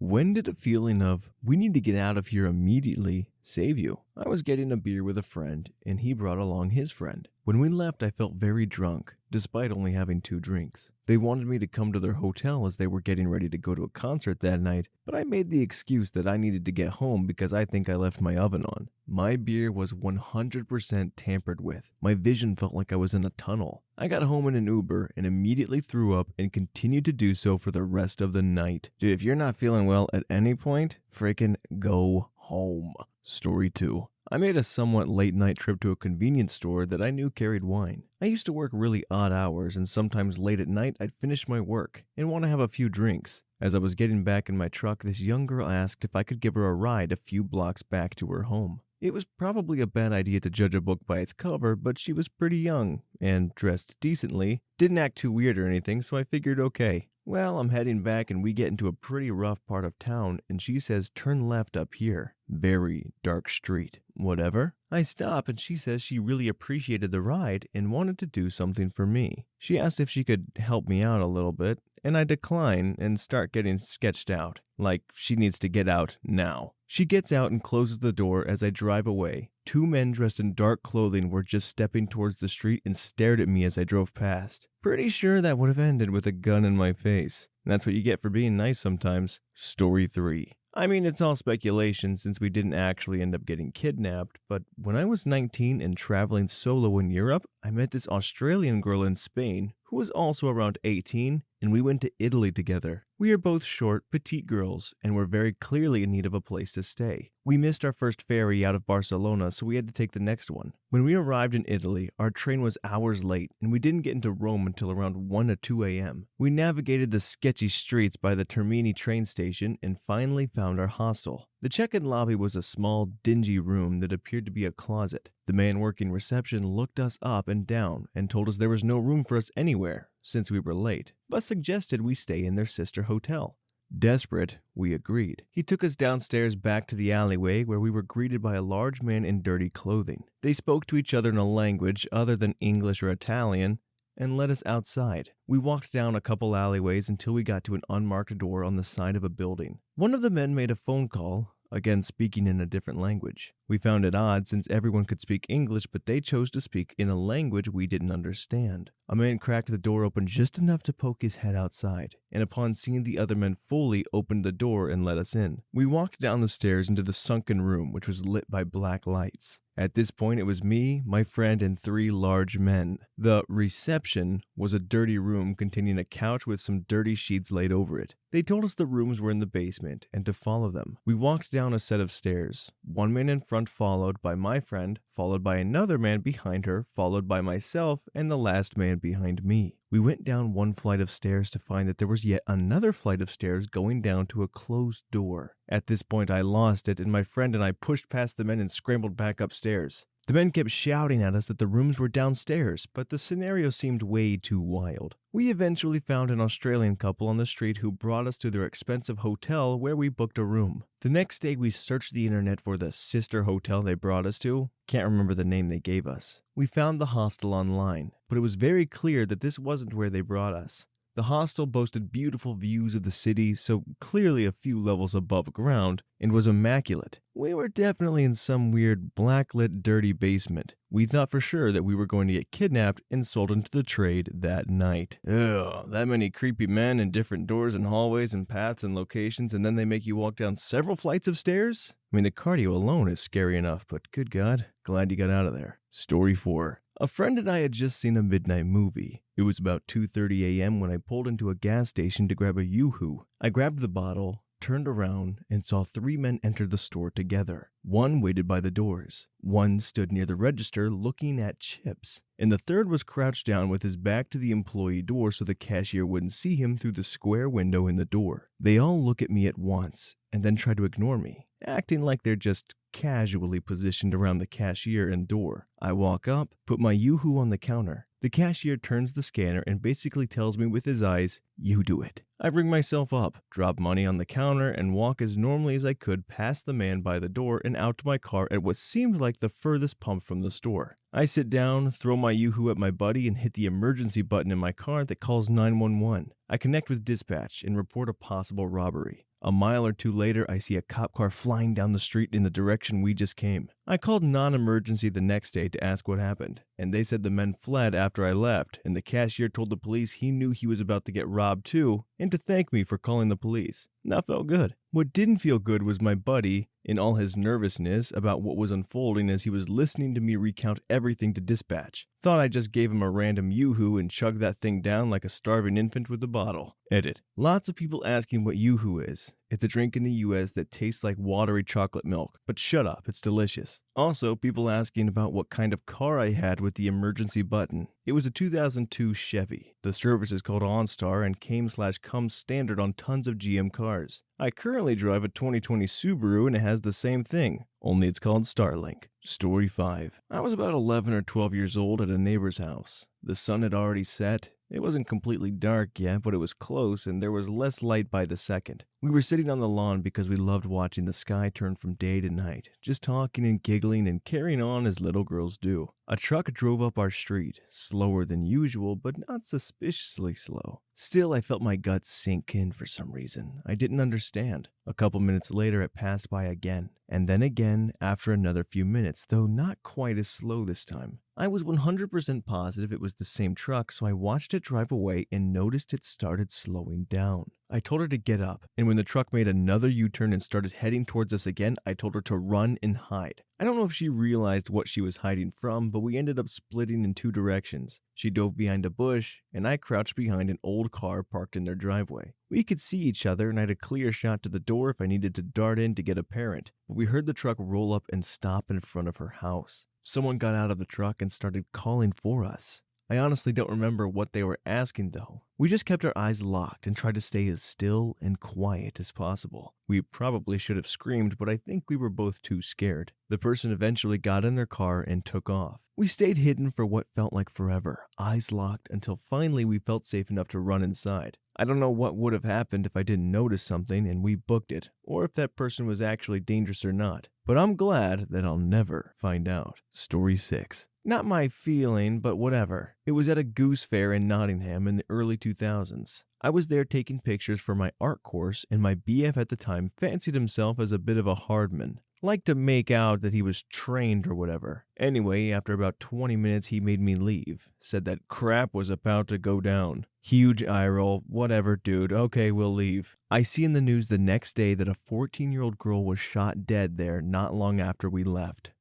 When did a feeling of, we need to get out of here immediately, save you? I was getting a beer with a friend, and he brought along his friend. When we left, I felt very drunk, despite only having 2 drinks. They wanted me to come to their hotel as they were getting ready to go to a concert that night, but I made the excuse that I needed to get home because I think I left my oven on. My beer was 100% tampered with. My vision felt like I was in a tunnel. I got home in an Uber and immediately threw up and continued to do so for the rest of the night. Dude, if you're not feeling well at any point, freaking go home. Story 2. I made a somewhat late night trip to a convenience store that I knew carried wine. I used to work really odd hours, and sometimes late at night I'd finish my work and want to have a few drinks. As I was getting back in my truck, this young girl asked if I could give her a ride a few blocks back to her home. It was probably a bad idea to judge a book by its cover, but she was pretty young and dressed decently, didn't act too weird or anything, so I figured okay. Well, I'm heading back and we get into a pretty rough part of town and she says turn left up here. Very dark street. Whatever. I stop and she says she really appreciated the ride and wanted to do something for me. She asked if she could help me out a little bit and I decline and start getting sketched out. Like she needs to get out now. She gets out and closes the door as I drive away. 2 men dressed in dark clothing were just stepping towards the street and stared at me as I drove past. Pretty sure that would have ended with a gun in my face. That's what you get for being nice sometimes. Story 3. I mean, it's all speculation since we didn't actually end up getting kidnapped, but when I was 19 and traveling solo in Europe, I met this Australian girl in Spain who was also around 18, and we went to Italy together. We are both short, petite girls, and were very clearly in need of a place to stay. We missed our first ferry out of Barcelona, so we had to take the next one. When we arrived in Italy, our train was hours late, and we didn't get into Rome until around 1 or 2 a.m. We navigated the sketchy streets by the Termini train station and finally found our hostel. The check-in lobby was a small, dingy room that appeared to be a closet. The man working reception looked us up and down and told us there was no room for us anywhere since we were late, but suggested we stay in their sister hotel. Desperate, we agreed. He took us downstairs back to the alleyway where we were greeted by a large man in dirty clothing. They spoke to each other in a language other than English or Italian and led us outside. We walked down a couple alleyways until we got to an unmarked door on the side of a building. One of the men made a phone call, again speaking in a different language. We found it odd since everyone could speak English, but they chose to speak in a language we didn't understand. A man cracked the door open just enough to poke his head outside, and upon seeing the other men fully, opened the door and let us in. We walked down the stairs into the sunken room, which was lit by black lights. At this point, it was me, my friend, and 3 large men. The reception was a dirty room containing a couch with some dirty sheets laid over it. They told us the rooms were in the basement and to follow them. We walked down a set of stairs. 1 man in front followed by my friend, followed by another man behind her, followed by myself, and the last man behind me. We went down 1 flight of stairs to find that there was yet another flight of stairs going down to a closed door. At this point, I lost it, and my friend and I pushed past the men and scrambled back upstairs. The men kept shouting at us that the rooms were downstairs, but the scenario seemed way too wild. We eventually found an Australian couple on the street who brought us to their expensive hotel where we booked a room. The next day we searched the internet for the sister hotel they brought us to. Can't remember the name they gave us. We found the hostel online, but it was very clear that this wasn't where they brought us. The hostel boasted beautiful views of the city, so clearly a few levels above ground, and was immaculate. We were definitely in some weird blacklit dirty basement. We thought for sure that we were going to get kidnapped and sold into the trade that night. Ugh, that many creepy men and different doors and hallways and paths and locations, and then they make you walk down several flights of stairs? I mean, the cardio alone is scary enough, but good God, glad you got out of there. Story 4. A friend and I had just seen a midnight movie. It was about 2:30 a.m. when I pulled into a gas station to grab a yoo-hoo. I grabbed the bottle, turned around, and saw 3 men enter the store together. 1 waited by the doors. 1 stood near the register looking at chips. And the 3rd was crouched down with his back to the employee door so the cashier wouldn't see him through the square window in the door. They all look at me at once and then try to ignore me, acting like they're just casually positioned around the cashier and door. I walk up, put my yoo-hoo on the counter. The cashier turns the scanner and basically tells me with his eyes, "You do it." I bring myself up, drop money on the counter, and walk as normally as I could past the man by the door and out to my car at what seemed like the furthest pump from the store. I sit down, throw my yoo-hoo at my buddy, and hit the emergency button in my car that calls 911. I connect with dispatch and report a possible robbery. A mile or two later, I see a cop car flying down the street in the direction we just came. I called non-emergency the next day to ask what happened, and they said the men fled after I left, and the cashier told the police he knew he was about to get robbed too, and to thank me for calling the police. That felt good. What didn't feel good was my buddy, in all his nervousness about what was unfolding as he was listening to me recount everything to dispatch. Thought I just gave him a random yoo-hoo and chugged that thing down like a starving infant with a bottle. Edit. Lots of people asking what yoo-hoo is. It's a drink in the US that tastes like watery chocolate milk. But shut up, it's delicious. Also, people asking about what kind of car I had with the emergency button. It was a 2002 Chevy. The service is called OnStar and came/comes standard on tons of GM cars. I currently drive a 2020 Subaru and it has the same thing, only it's called Starlink. Story 5. I was about 11 or 12 years old at a neighbor's house. The sun had already set. It wasn't completely dark yet, but it was close and there was less light by the second. We were sitting on the lawn because we loved watching the sky turn from day to night, just talking and giggling and carrying on as little girls do. A truck drove up our street, slower than usual, but not suspiciously slow. Still, I felt my guts sink in for some reason. I didn't understand. A couple minutes later, it passed by again, and then again after another few minutes, though not quite as slow this time. I was 100% positive it was the same truck, so I watched it drive away and noticed it started slowing down. I told her to get up, and when the truck made another U-turn and started heading towards us again, I told her to run and hide. I don't know if she realized what she was hiding from, but we ended up splitting in two directions. She dove behind a bush, and I crouched behind an old car parked in their driveway. We could see each other, and I had a clear shot to the door if I needed to dart in to get a parent, but we heard the truck roll up and stop in front of her house. Someone got out of the truck and started calling for us. I honestly don't remember what they were asking though. We just kept our eyes locked and tried to stay as still and quiet as possible. We probably should have screamed, but I think we were both too scared. The person eventually got in their car and took off. We stayed hidden for what felt like forever, eyes locked, until finally we felt safe enough to run inside. I don't know what would have happened if I didn't notice something and we booked it, or if that person was actually dangerous or not. But I'm glad that I'll never find out. Story 6. Not my feeling, but whatever. It was at a goose fair in Nottingham in the early 2000s. I was there taking pictures for my art course, and my BF at the time fancied himself as a bit of a hardman. Liked to make out that he was trained or whatever. Anyway, after about 20 minutes he made me leave. Said that crap was about to go down. Huge eye roll. Whatever, dude. Okay, we'll leave. I see in the news the next day that a 14-year-old girl was shot dead there not long after we left.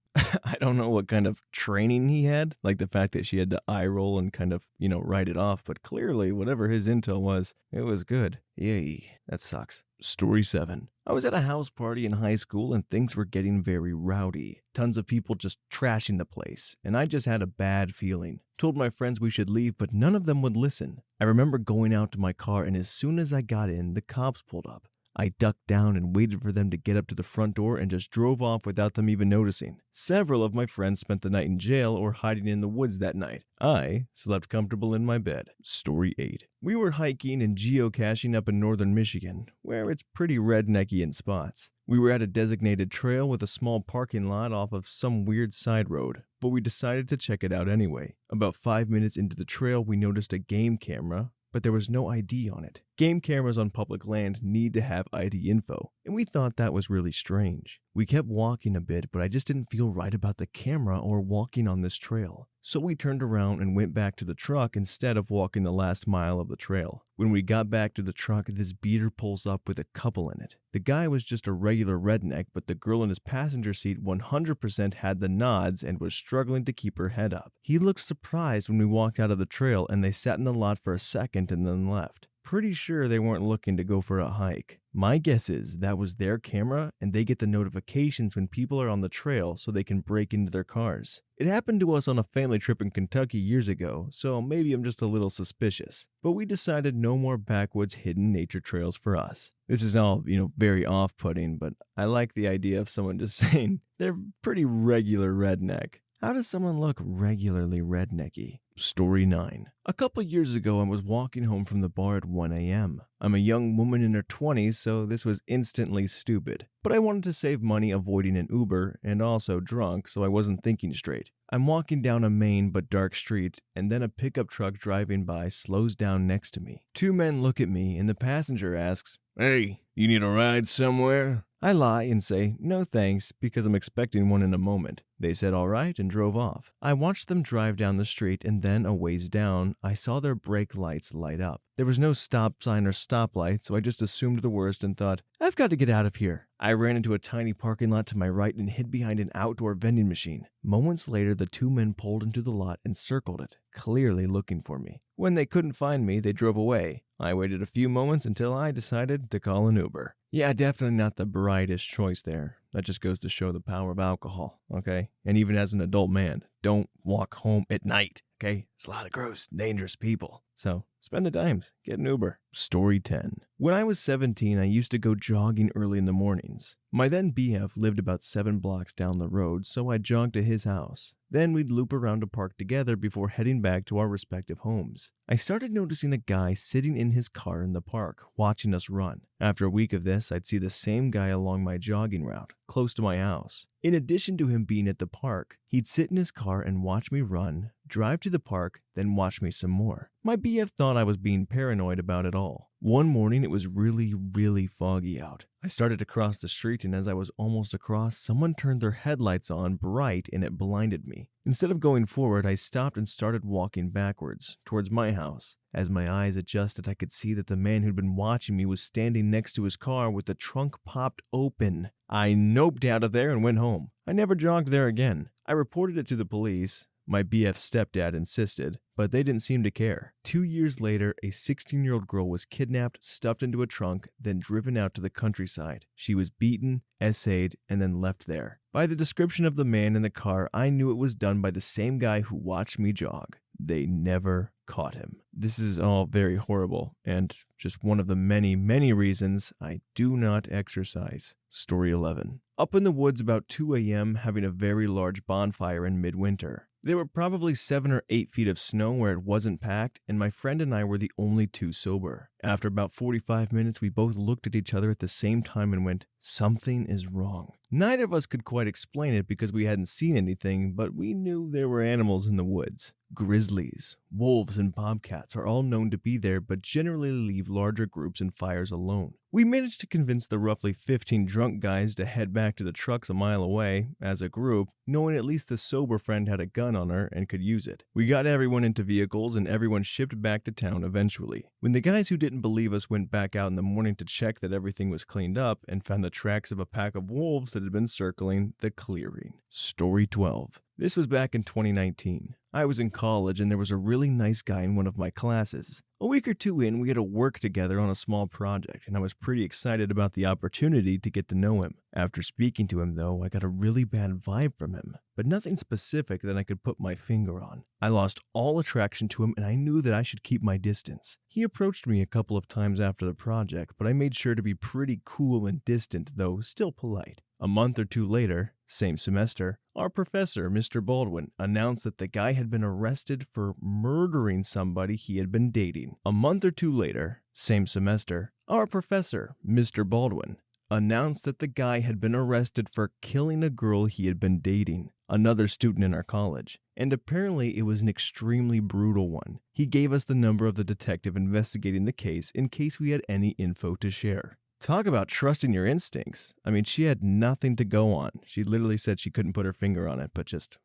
I don't know what kind of training he had, like the fact that she had to eye roll and kind of, write it off, but clearly whatever his intel was, it was good. Yay, that sucks. Story 7. I was at a house party in high school and things were getting very rowdy. Tons of people just trashing the place, and I just had a bad feeling. Told my friends we should leave, but none of them would listen. I remember going out to my car, and as soon as I got in, the cops pulled up. I ducked down and waited for them to get up to the front door and just drove off without them even noticing. Several of my friends spent the night in jail or hiding in the woods that night. I slept comfortable in my bed. Story 8. We were hiking and geocaching up in northern Michigan, where it's pretty rednecky in spots. We were at a designated trail with a small parking lot off of some weird side road, but we decided to check it out anyway. About 5 minutes into the trail, we noticed a game camera, but there was no ID on it. Game cameras on public land need to have ID info, and we thought that was really strange. We kept walking a bit, but I just didn't feel right about the camera or walking on this trail. So we turned around and went back to the truck instead of walking the last mile of the trail. When we got back to the truck, this beater pulls up with a couple in it. The guy was just a regular redneck, but the girl in his passenger seat 100% had the nods and was struggling to keep her head up. He looked surprised when we walked out of the trail, and they sat in the lot for a second and then left. Pretty sure they weren't looking to go for a hike. My guess is that was their camera and they get the notifications when people are on the trail so they can break into their cars. It happened to us on a family trip in Kentucky years ago, so maybe I'm just a little suspicious. But we decided no more backwoods hidden nature trails for us. This is all, very off-putting, but I like the idea of someone just saying they're pretty regular redneck. How does someone look regularly rednecky? Story 9. A couple years ago, I was walking home from the bar at 1 a.m. I'm a young woman in her 20s, so this was instantly stupid. But I wanted to save money avoiding an Uber and also drunk, so I wasn't thinking straight. I'm walking down a main but dark street, and then a pickup truck driving by slows down next to me. Two men look at me, and the passenger asks, "Hey, you need a ride somewhere?" I lie and say, "No thanks," because I'm expecting one in a moment. They said all right and drove off. I watched them drive down the street, and then a ways down, I saw their brake lights light up. There was no stop sign or stoplight, so I just assumed the worst and thought, I've got to get out of here. I ran into a tiny parking lot to my right and hid behind an outdoor vending machine. Moments later, the two men pulled into the lot and circled it, clearly looking for me. When they couldn't find me, they drove away. I waited a few moments until I decided to call an Uber. Yeah, definitely not the brightest choice there. That just goes to show the power of alcohol, okay? And even as an adult man, don't walk home at night, okay? It's a lot of gross, dangerous people. So, spend the dimes. Get an Uber. Story 10. When I was 17, I used to go jogging early in the mornings. My then BF lived about 7 blocks down the road, so I jogged to his house. Then we'd loop around a park together before heading back to our respective homes. I started noticing a guy sitting in his car in the park, watching us run. After a week of this, I'd see the same guy along my jogging route, close to my house. In addition to him being at the park, he'd sit in his car and watch me run, drive to the park, then watch me some more. My BF thought I was being paranoid about it all. One morning, it was really foggy out. I started to cross the street, and as I was almost across, someone turned their headlights on bright and it blinded me. Instead of going forward, I stopped and started walking backwards, towards my house. As my eyes adjusted, I could see that the man who'd been watching me was standing next to his car with the trunk popped open. I noped out of there and went home. I never jogged there again. I reported it to the police. My BF's stepdad insisted, but they didn't seem to care. 2 years later, a 16-year-old girl was kidnapped, stuffed into a trunk, then driven out to the countryside. She was beaten, essayed, and then left there. By the description of the man in the car, I knew it was done by the same guy who watched me jog. They never caught him. This is all very horrible, and just one of the many reasons I do not exercise. Story 11. Up in the woods about 2 a.m., having a very large bonfire in midwinter. There were probably 7 or 8 feet of snow where it wasn't packed, and my friend and I were the only two sober. After about 45 minutes, we both looked at each other at the same time and went, something is wrong. Neither of us could quite explain it because we hadn't seen anything, but we knew there were animals in the woods. Grizzlies, wolves, and bobcats are all known to be there, but generally leave larger groups and fires alone. We managed to convince the roughly 15 drunk guys to head back to the trucks a mile away, as a group, knowing at least the sober friend had a gun on her and could use it. We got everyone into vehicles and everyone shipped back to town eventually. When the guys who didn't believe us went back out in the morning to check that everything was cleaned up and found the tracks of a pack of wolves that had been circling the clearing. Story 12. This was back in 2019. I was in college and there was a really nice guy in one of my classes. A week or two in, we had to work together on a small project, and I was pretty excited about the opportunity to get to know him. After speaking to him, though, I got a really bad vibe from him, but nothing specific that I could put my finger on. I lost all attraction to him, and I knew that I should keep my distance. He approached me a couple of times after the project, but I made sure to be pretty cool and distant, though still polite. A month or two later, same semester, our professor, Mr. Baldwin, announced that the guy had been arrested for murdering somebody he had been dating. A month or two later, same semester, our professor, Mr. Baldwin, announced that the guy had been arrested for killing a girl he had been dating, another student in our college, and apparently it was an extremely brutal one. He gave us the number of the detective investigating the case in case we had any info to share. Talk about trusting your instincts. I mean, she had nothing to go on. She literally said she couldn't put her finger on it, but just...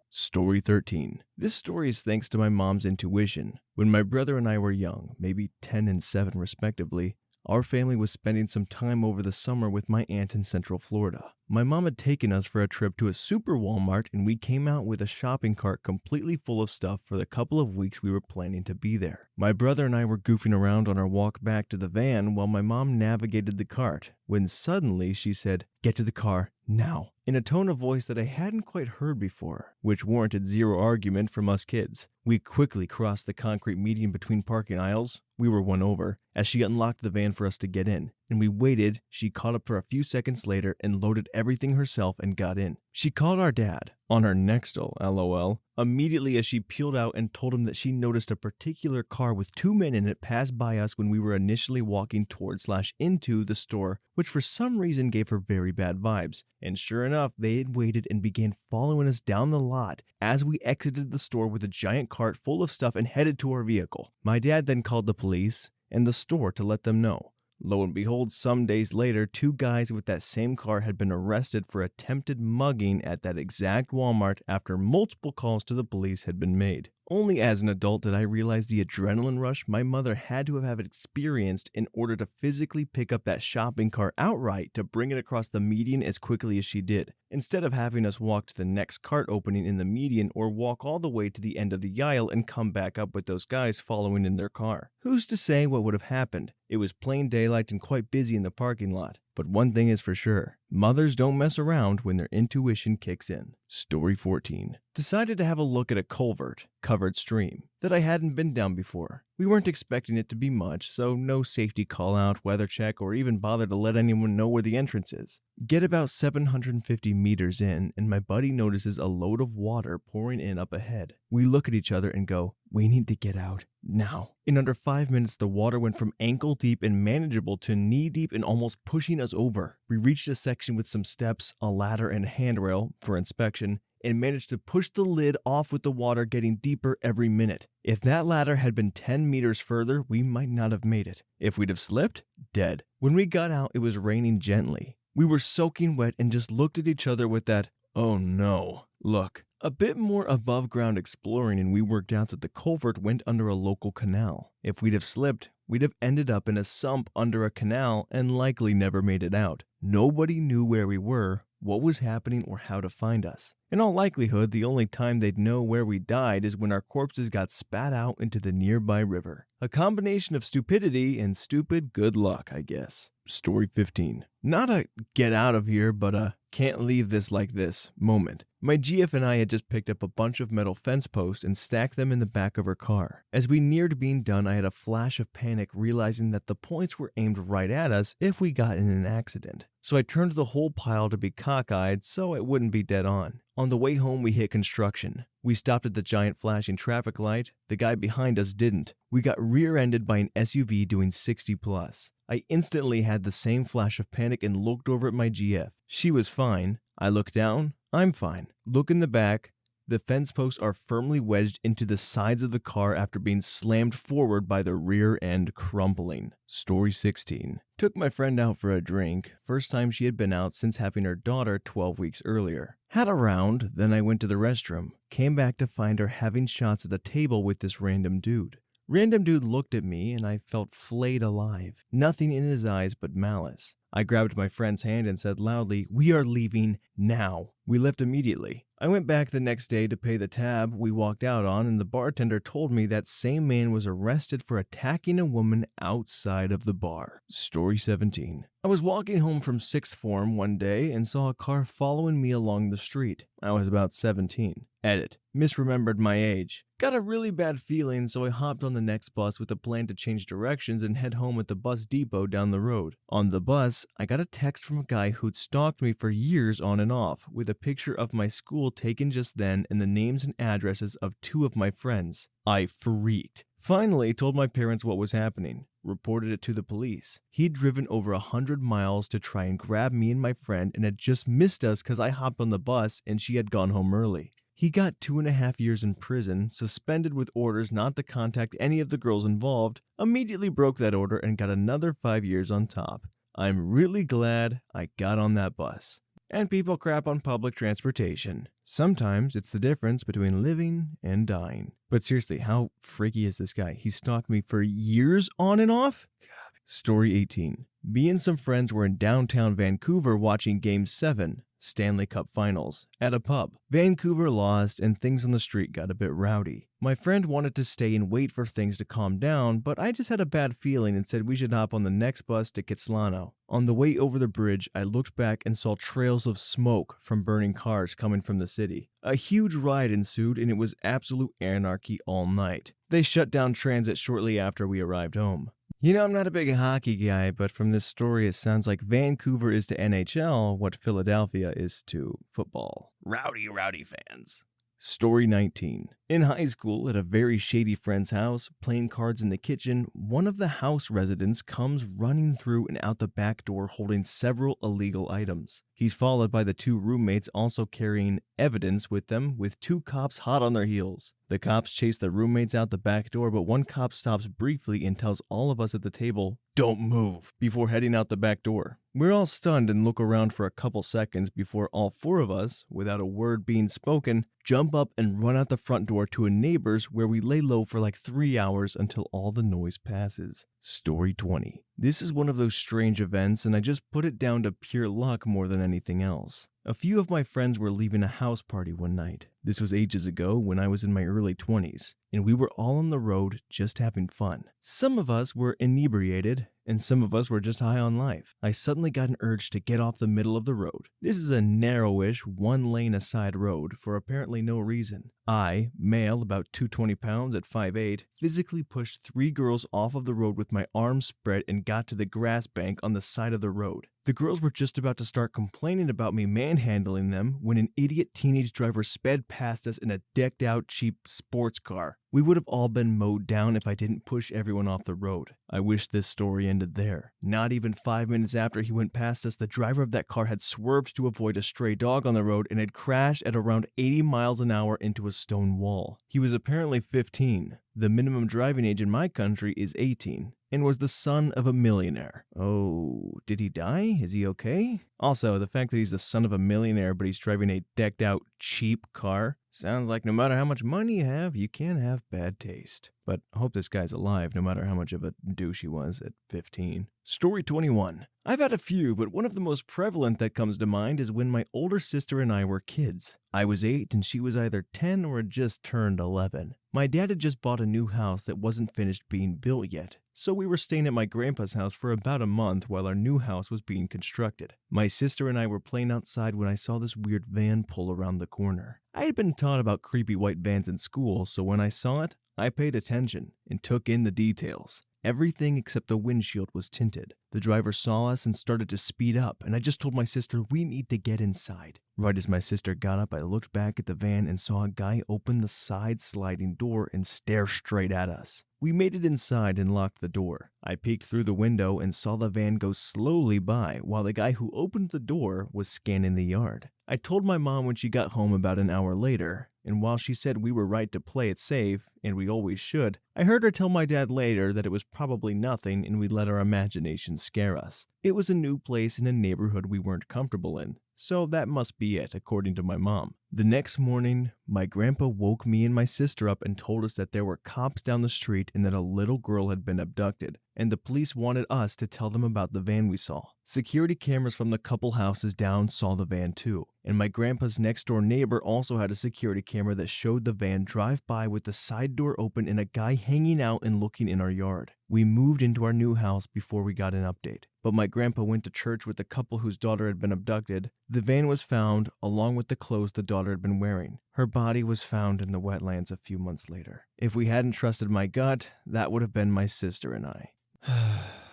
Story 13. This story is thanks to my mom's intuition. When my brother and I were young, maybe 10 and 7 respectively, our family was spending some time over the summer with my aunt in Central Florida. My mom had taken us for a trip to a super Walmart, and we came out with a shopping cart completely full of stuff for the couple of weeks we were planning to be there. My brother and I were goofing around on our walk back to the van while my mom navigated the cart, when suddenly she said, "Get to the car, now." in a tone of voice that I hadn't quite heard before, which warranted zero argument from us kids. We quickly crossed the concrete median between parking aisles. We were one over, as she unlocked the van for us to get in, and we waited. She caught up for a few seconds later and loaded everything herself and got in. She called our dad, on our nextel, lol, immediately as she peeled out and told him that she noticed a particular car with two men in it pass by us when we were initially walking towards/into the store, which for some reason gave her very bad vibes. And sure enough, they had waited and began following us down the lot as we exited the store with a giant cart full of stuff and headed to our vehicle. My dad then called the police and the store to let them know. Lo and behold, some days later, two guys with that same car had been arrested for attempted mugging at that exact Walmart after multiple calls to the police had been made. Only as an adult did I realize the adrenaline rush my mother had to have experienced in order to physically pick up that shopping cart outright to bring it across the median as quickly as she did, instead of having us walk to the next cart opening in the median or walk all the way to the end of the aisle and come back up with those guys following in their car. Who's to say what would have happened? It was plain daylight and quite busy in the parking lot. But one thing is for sure, mothers don't mess around when their intuition kicks in. Story 14. Decided to have a look at a culvert, covered stream, that I hadn't been down before. We weren't expecting it to be much, so no safety call out, weather check, or even bother to let anyone know where the entrance is. Get about 750 meters in, and my buddy notices a load of water pouring in up ahead. We look at each other and go, we need to get out now. In under 5 minutes, the water went from ankle deep and manageable to knee deep and almost pushing us over. We reached a section with some steps, a ladder, and a handrail for inspection, and managed to push the lid off with the water getting deeper every minute. If that ladder had been 10 meters further, we might not have made it. If we'd have slipped, dead. When we got out, it was raining gently. We were soaking wet and just looked at each other with that, oh no, look. A bit more above ground exploring and we worked out that the culvert went under a local canal. If we'd have slipped, we'd have ended up in a sump under a canal and likely never made it out. Nobody knew where we were, what was happening, or how to find us. In all likelihood, the only time they'd know where we died is when our corpses got spat out into the nearby river. A combination of stupidity and stupid good luck, I guess. Story 15. Not a get out of here, but a can't leave this like this moment. My GF and I had just picked up a bunch of metal fence posts and stacked them in the back of her car. As we neared being done, I had a flash of panic realizing that the points were aimed right at us if we got in an accident. So I turned the whole pile to be cockeyed so it wouldn't be dead on. On the way home, we hit construction. We stopped at the giant flashing traffic light. The guy behind us didn't. We got rear-ended by an SUV doing 60 plus. I instantly had the same flash of panic and looked over at my GF. She was fine. I looked down. I'm fine. Look in the back. The fence posts are firmly wedged into the sides of the car after being slammed forward by the rear end crumpling. Story 16. Took my friend out for a drink. First time she had been out since having her daughter 12 weeks earlier. Had a round, then I went to the restroom. Came back to find her having shots at a table with this random dude. Random dude looked at me and I felt flayed alive. Nothing in his eyes but malice. I grabbed my friend's hand and said loudly, "We are leaving now." We left immediately. I went back the next day to pay the tab we walked out on, and the bartender told me that same man was arrested for attacking a woman outside of the bar. Story 17. I was walking home from 6th form one day and saw a car following me along the street. I was about 17. Edit. Misremembered my age. Got a really bad feeling, so I hopped on the next bus with a plan to change directions and head home at the bus depot down the road. On the bus, I got a text from a guy who'd stalked me for years on and off, with a picture of my school taken just then and the names and addresses of 2 of my friends. I freaked. Finally told my parents what was happening. Reported it to the police. He'd driven over 100 miles to try and grab me and my friend and had just missed us because I hopped on the bus and she had gone home early. He got 2.5 years in prison, suspended with orders not to contact any of the girls involved, immediately broke that order and got another 5 years on top. I'm really glad I got on that bus. And people crap on public transportation. Sometimes it's the difference between living and dying. But seriously, how freaky is this guy? He stalked me for years on and off? God. Story 18. Me and some friends were in downtown Vancouver watching Game 7, Stanley Cup Finals, at a pub. Vancouver lost and things on the street got a bit rowdy. My friend wanted to stay and wait for things to calm down, but I just had a bad feeling and said we should hop on the next bus to Kitsilano. On the way over the bridge, I looked back and saw trails of smoke from burning cars coming from the city. A huge riot ensued and it was absolute anarchy all night. They shut down transit shortly after we arrived home. I'm not a big hockey guy, but from this story it sounds like Vancouver is to NHL what Philadelphia is to football. Rowdy fans. Story 19. In high school, at a very shady friend's house, playing cards in the kitchen, one of the house residents comes running through and out the back door holding several illegal items. He's followed by the two roommates also carrying evidence with them, with two cops hot on their heels. The cops chase the roommates out the back door, but one cop stops briefly and tells all of us at the table, "Don't move," before heading out the back door. We're all stunned and look around for a couple seconds before all four of us, without a word being spoken, jump up and run out the front door to a neighbor's where we lay low for like 3 hours until all the noise passes. Story 20. This is one of those strange events and I just put it down to pure luck more than anything else. A few of my friends were leaving a house party one night. This was ages ago when I was in my early 20s, and we were all on the road just having fun. Some of us were inebriated, and some of us were just high on life. I suddenly got an urge to get off the middle of the road. This is a narrowish, one-lane aside road for apparently no reason. I, male, about 220 pounds at 5'8", physically pushed 3 girls off of the road with my arms spread and got to the grass bank on the side of the road. The girls were just about to start complaining about me manhandling them when an idiot teenage driver sped past us in a decked-out cheap sports car. We would have all been mowed down if I didn't push everyone off the road. I wish this story ended there. Not even 5 minutes after he went past us, the driver of that car had swerved to avoid a stray dog on the road and had crashed at around 80 miles an hour into a stone wall. He was apparently 15. The minimum driving age in my country is 18. And was the son of a millionaire. Oh, did he die? Is he okay? Also, the fact that he's the son of a millionaire but he's driving a decked out cheap car sounds like no matter how much money you have, you can have bad taste. But I hope this guy's alive no matter how much of a douche he was at 15. Story 21. I've had a few, but one of the most prevalent that comes to mind is when my older sister and I were kids. I was 8 and she was either 10 or had just turned 11. My dad had just bought a new house that wasn't finished being built yet, so we were staying at my grandpa's house for about a month while our new house was being constructed. My sister and I were playing outside when I saw this weird van pull around the corner. I had been taught about creepy white vans in school, so when I saw it, I paid attention and took in the details. Everything except the windshield was tinted. The driver saw us and started to speed up, and I just told my sister we need to get inside. Right as my sister got up, I looked back at the van and saw a guy open the side sliding door and stare straight at us. We made it inside and locked the door. I peeked through the window and saw the van go slowly by while the guy who opened the door was scanning the yard. I told my mom when she got home about an hour later, and while she said we were right to play it safe, and we always should, I heard her tell my dad later that it was probably nothing and we'd let our imagination scare us. It was a new place in a neighborhood we weren't comfortable in, so that must be it, according to my mom. The next morning, my grandpa woke me and my sister up and told us that there were cops down the street and that a little girl had been abducted, and the police wanted us to tell them about the van we saw. Security cameras from the couple houses down saw the van too, and my grandpa's next door neighbor also had a security camera that showed the van drive by with the side door open and a guy hanging out and looking in our yard. We moved into our new house before we got an update, but my grandpa went to church with the couple whose daughter had been abducted. The van was found, along with the clothes the daughter had been wearing. Her body was found in the wetlands a few months later. If we hadn't trusted my gut, that would have been my sister and I.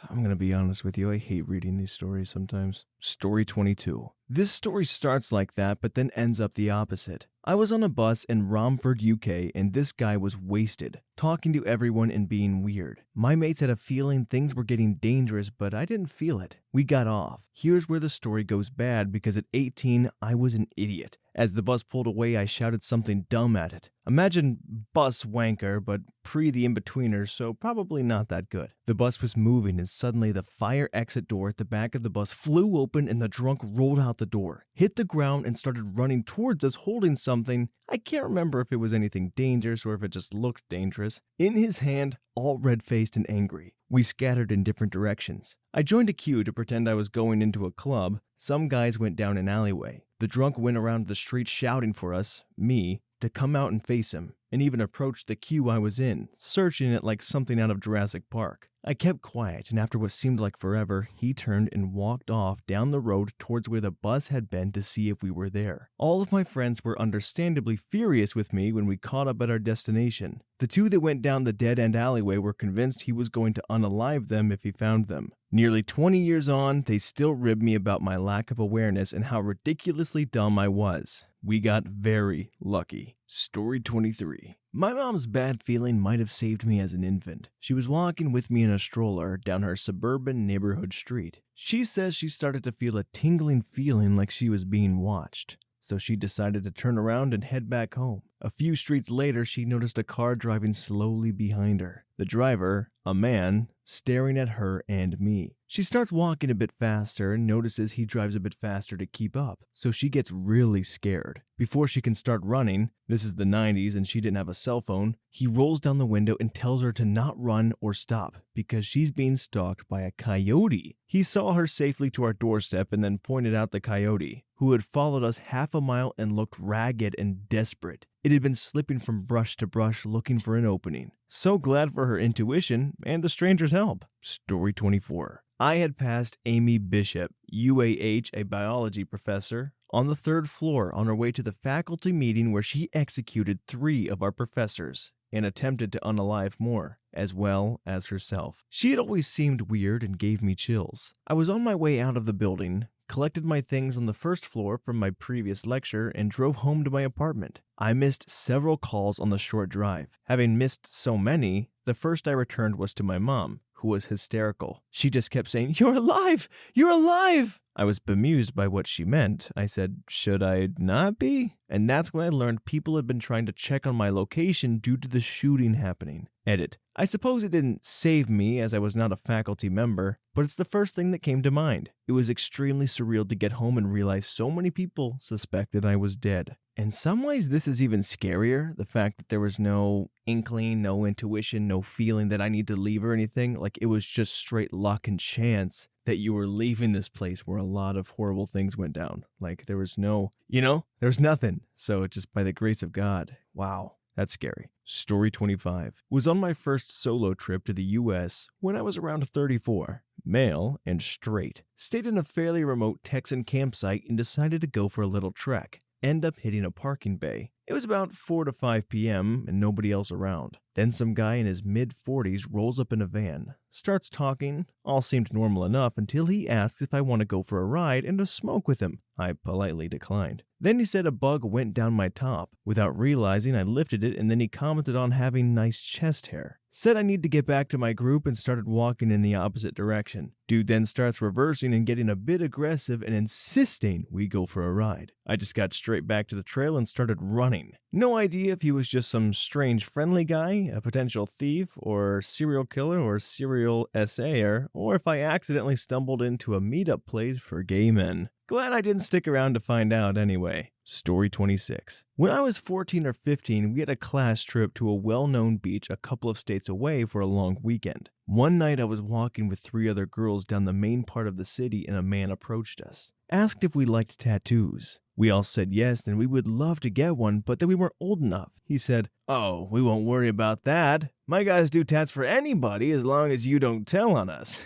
I'm going to be honest with you, I hate reading these stories sometimes. Story 22. This story starts like that, but then ends up the opposite. I was on a bus in Romford, UK, and this guy was wasted, talking to everyone and being weird. My mates had a feeling things were getting dangerous, but I didn't feel it. We got off. Here's where the story goes bad, because at 18, I was an idiot. As the bus pulled away, I shouted something dumb at it. Imagine bus wanker, but pre the in-betweeners, so probably not that good. The bus was moving, and suddenly the fire exit door at the back of the bus flew open and the drunk rolled out the door, hit the ground, and started running towards us holding something. I can't remember if it was anything dangerous or if it just looked dangerous. In his hand, all red-faced and angry. We scattered in different directions. I joined a queue to pretend I was going into a club. Some guys went down an alleyway. The drunk went around the street shouting for us, me, to come out and face him, and even approached the queue I was in, searching it like something out of Jurassic Park. I kept quiet, and after what seemed like forever, he turned and walked off down the road towards where the bus had been to see if we were there. All of my friends were understandably furious with me when we caught up at our destination. The two that went down the dead-end alleyway were convinced he was going to unalive them if he found them. Nearly 20 years on, they still rib me about my lack of awareness and how ridiculously dumb I was. We got very lucky. Story 23. My mom's bad feeling might have saved me as an infant. She was walking with me in a stroller down her suburban neighborhood street. She says she started to feel a tingling feeling like she was being watched. So she decided to turn around and head back home. A few streets later, she noticed a car driving slowly behind her. The driver, a man, staring at her and me. She starts walking a bit faster and notices he drives a bit faster to keep up, so she gets really scared. Before she can start running, this is the 90s and she didn't have a cell phone, he rolls down the window and tells her to not run or stop because she's being stalked by a coyote. He saw her safely to our doorstep and then pointed out the coyote, who had followed us half a mile and looked ragged and desperate. It had been slipping from brush to brush looking for an opening. So glad for her intuition and the stranger's help. Story 24. I had passed Amy Bishop, UAH, a biology professor, on the 3rd floor on her way to the faculty meeting where she executed 3 of our professors and attempted to unalive more, as well as herself. She had always seemed weird and gave me chills. I was on my way out of the building, collected my things on the 1st floor from my previous lecture, and drove home to my apartment. I missed several calls on the short drive. Having missed so many, the first I returned was to my mom, who was hysterical. She just kept saying, "You're alive! You're alive!" I was bemused by what she meant. I said, "Should I not be?" And that's when I learned people had been trying to check on my location due to the shooting happening. Edit. I suppose it didn't save me as I was not a faculty member, but it's the first thing that came to mind. It was extremely surreal to get home and realize so many people suspected I was dead. In some ways, this is even scarier, the fact that there was no inkling, no intuition, no feeling that I need to leave or anything. Like, it was just straight luck and chance that you were leaving this place where a lot of horrible things went down. Like, there was no, there was nothing. So it's just by the grace of God. Wow. That's scary. Story 25. Was on my first solo trip to the US when I was around 34. Male and straight. Stayed in a fairly remote Texan campsite and decided to go for a little trek. End up hitting a parking bay. It was about 4 to 5 p.m. and nobody else around. Then some guy in his mid-40s rolls up in a van, starts talking. All seemed normal enough until he asks if I want to go for a ride and a smoke with him. I politely declined. Then he said a bug went down my top. Without realizing, I lifted it, and then he commented on having nice chest hair. Said I need to get back to my group and started walking in the opposite direction. Dude then starts reversing and getting a bit aggressive and insisting we go for a ride. I just got straight back to the trail and started running. No idea if he was just some strange friendly guy, a potential thief, or serial killer, or serial SAer, or if I accidentally stumbled into a meetup place for gay men. Glad I didn't stick around to find out anyway. Story 26. When I was 14 or 15, we had a class trip to a well-known beach a couple of states away for a long weekend. One night I was walking with 3 other girls down the main part of the city and a man approached us. Asked if we liked tattoos. We all said yes and we would love to get one, but that we weren't old enough. He said, "Oh, we won't worry about that. My guys do tats for anybody as long as you don't tell on us."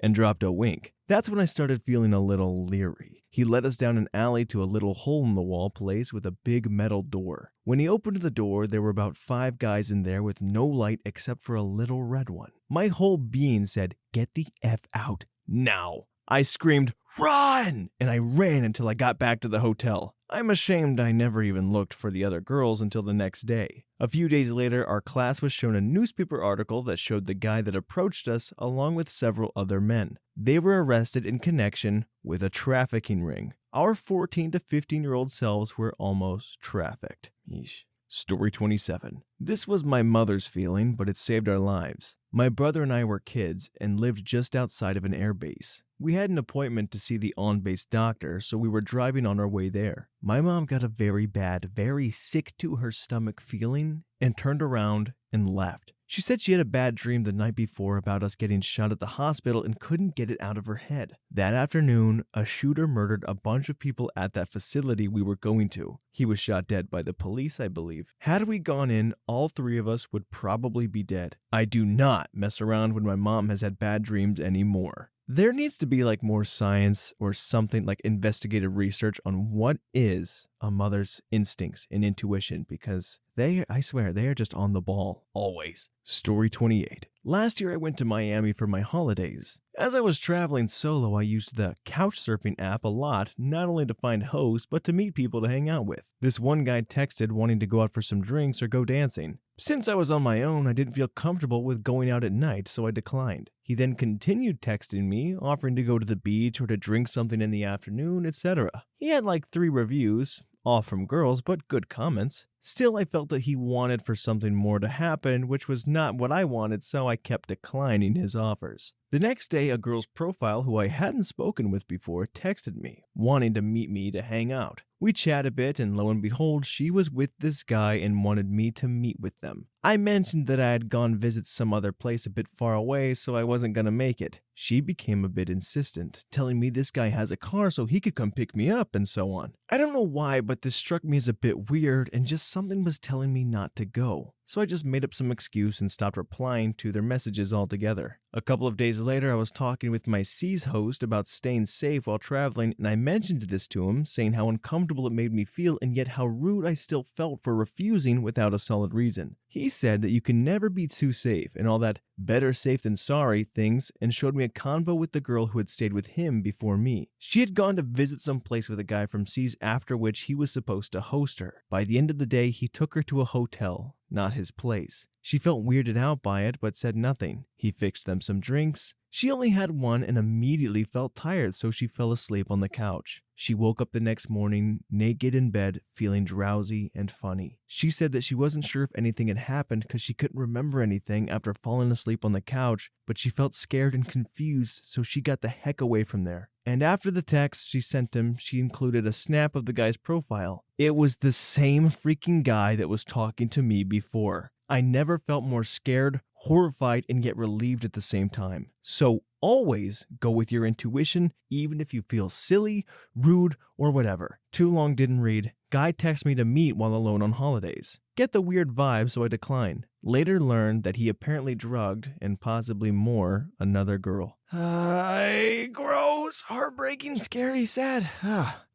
And dropped a wink. That's when I started feeling a little leery. He led us down an alley to a little hole-in-the-wall place with a big metal door. When he opened the door, there were about 5 guys in there with no light except for a little red one. My whole being said, "Get the F out now." I screamed, "Run!" And I ran until I got back to the hotel. I'm ashamed I never even looked for the other girls until the next day. A few days later, our class was shown a newspaper article that showed the guy that approached us along with several other men. They were arrested in connection with a trafficking ring. Our 14 to 15-year-old selves were almost trafficked. Yeesh. Story 27. This was my mother's feeling, but it saved our lives. My brother and I were kids and lived just outside of an air base. We had an appointment to see the on-base doctor, so we were driving on our way there. My mom got a very bad, very sick to her stomach feeling and turned around and left. She said she had a bad dream the night before about us getting shot at the hospital and couldn't get it out of her head. That afternoon, a shooter murdered a bunch of people at that facility we were going to. He was shot dead by the police, I believe. Had we gone in, all three of us would probably be dead. I do not mess around when my mom has had bad dreams anymore. There needs to be like more science or something like investigative research on what is a mother's instincts and intuition, because I swear, they are just on the ball, always. Story 28. Last year I went to Miami for my holidays. As I was traveling solo, I used the Couchsurfing app a lot, not only to find hosts, but to meet people to hang out with. This one guy texted wanting to go out for some drinks or go dancing. Since I was on my own, I didn't feel comfortable with going out at night, so I declined. He then continued texting me, offering to go to the beach or to drink something in the afternoon, etc. He had like 3 reviews, all from girls, but good comments. Still, I felt that he wanted for something more to happen, which was not what I wanted, so I kept declining his offers. The next day, a girl's profile who I hadn't spoken with before texted me, wanting to meet me to hang out. We chat a bit, and lo and behold, she was with this guy and wanted me to meet with them. I mentioned that I had gone visit some other place a bit far away, so I wasn't gonna make it. She became a bit insistent, telling me this guy has a car so he could come pick me up and so on. I don't know why, but this struck me as a bit weird and just something was telling me not to go. So I just made up some excuse and stopped replying to their messages altogether. A couple of days later, I was talking with my C's host about staying safe while traveling, and I mentioned this to him, saying how uncomfortable it made me feel and yet how rude I still felt for refusing without a solid reason. He said that you can never be too safe and all that better safe than sorry things, and showed me a convo with the girl who had stayed with him before me. She had gone to visit some place with a guy from C's, after which he was supposed to host her. By the end of the day, he took her to a hotel, not his place. She felt weirded out by it, but said nothing. He fixed them some drinks. She only had one and immediately felt tired, so she fell asleep on the couch. She woke up the next morning, naked in bed, feeling drowsy and funny. She said that she wasn't sure if anything had happened because she couldn't remember anything after falling asleep on the couch, but she felt scared and confused, so she got the heck away from there. And after the text she sent him, she included a snap of the guy's profile. It was the same freaking guy that was talking to me before. I never felt more scared, horrified, and yet relieved at the same time. So always go with your intuition, even if you feel silly, rude, or whatever. Too long didn't read. Guy texts me to meet while alone on holidays. Get the weird vibe, so I declined. Later learned that he apparently drugged, and possibly more, another girl. Gross, heartbreaking, scary, sad.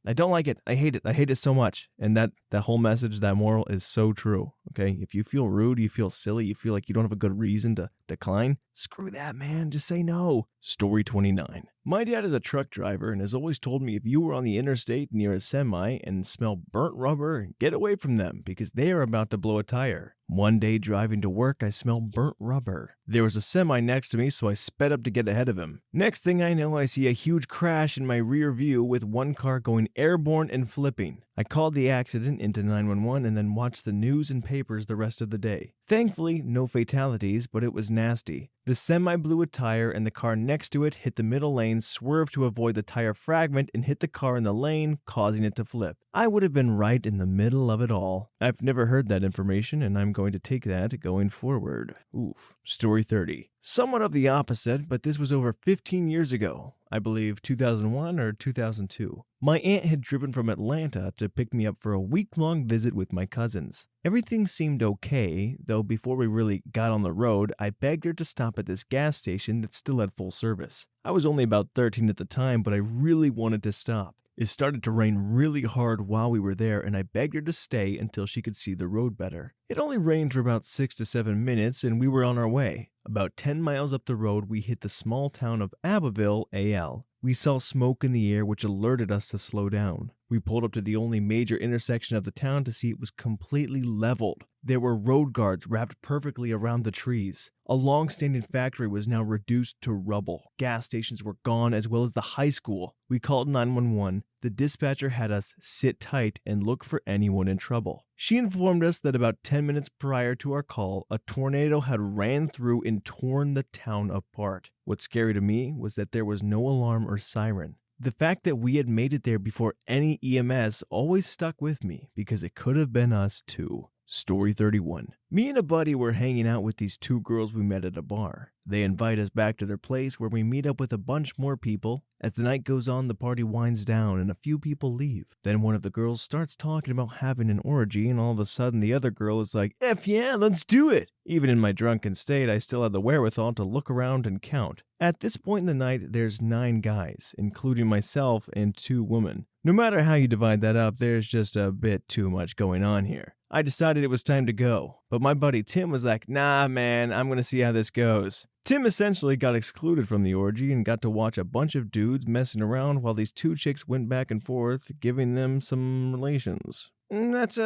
I don't like it. I hate it. I hate it so much. And that whole message, that moral is so true. Okay? If you feel rude, you feel silly, you feel like you don't have a good reason to decline, screw that, man. Just say no. Story 29. My dad is a truck driver and has always told me if you were on the interstate near a semi and smell burnt rubber, get away from them because they are about to blow a tire. One day driving to work, I smelled burnt rubber. There was a semi next to me, so I sped up to get ahead of him. Next thing I know, I see a huge crash in my rear view with one car going airborne and flipping. I called the accident into 911 and then watched the news and papers the rest of the day. Thankfully, no fatalities, but it was nasty. The semi blew a tire and the car next to it hit the middle lane, swerved to avoid the tire fragment, and hit the car in the lane, causing it to flip. I would have been right in the middle of it all. I've never heard that information, and I'm going to take that going forward. Oof. Story 30. Somewhat of the opposite, but this was over 15 years ago. I believe 2001 or 2002. My aunt had driven from Atlanta to pick me up for a week-long visit with my cousins. Everything seemed okay, though before we really got on the road, I begged her to stop at this gas station that still had full service. I was only about 13 at the time, but I really wanted to stop. It started to rain really hard while we were there, and I begged her to stay until she could see the road better. It only rained for about 6 to 7 minutes, and we were on our way. About 10 miles up the road, we hit the small town of Abbeville, AL. We saw smoke in the air, which alerted us to slow down. We pulled up to the only major intersection of the town to see it was completely leveled. There were road guards wrapped perfectly around the trees. A long-standing factory was now reduced to rubble. Gas stations were gone as well as the high school. We called 911. The dispatcher had us sit tight and look for anyone in trouble. She informed us that about 10 minutes prior to our call, a tornado had ran through and torn the town apart. What's scary to me was that there was no alarm or siren. The fact that we had made it there before any EMS always stuck with me because it could have been us too. Story 31. Me and a buddy were hanging out with these two girls we met at a bar. They invite us back to their place where we meet up with a bunch more people. As the night goes on, the party winds down and a few people leave. Then one of the girls starts talking about having an orgy, and all of a sudden the other girl is like, "F yeah, let's do it!" Even in my drunken state, I still had the wherewithal to look around and count. At this point in the night, there's 9 guys, including myself and 2 women. No matter how you divide that up, there's just a bit too much going on here. I decided it was time to go, but my buddy Tim was like, "Nah man, I'm gonna see how this goes." Tim essentially got excluded from the orgy and got to watch a bunch of dudes messing around while these 2 chicks went back and forth, giving them some relations. That's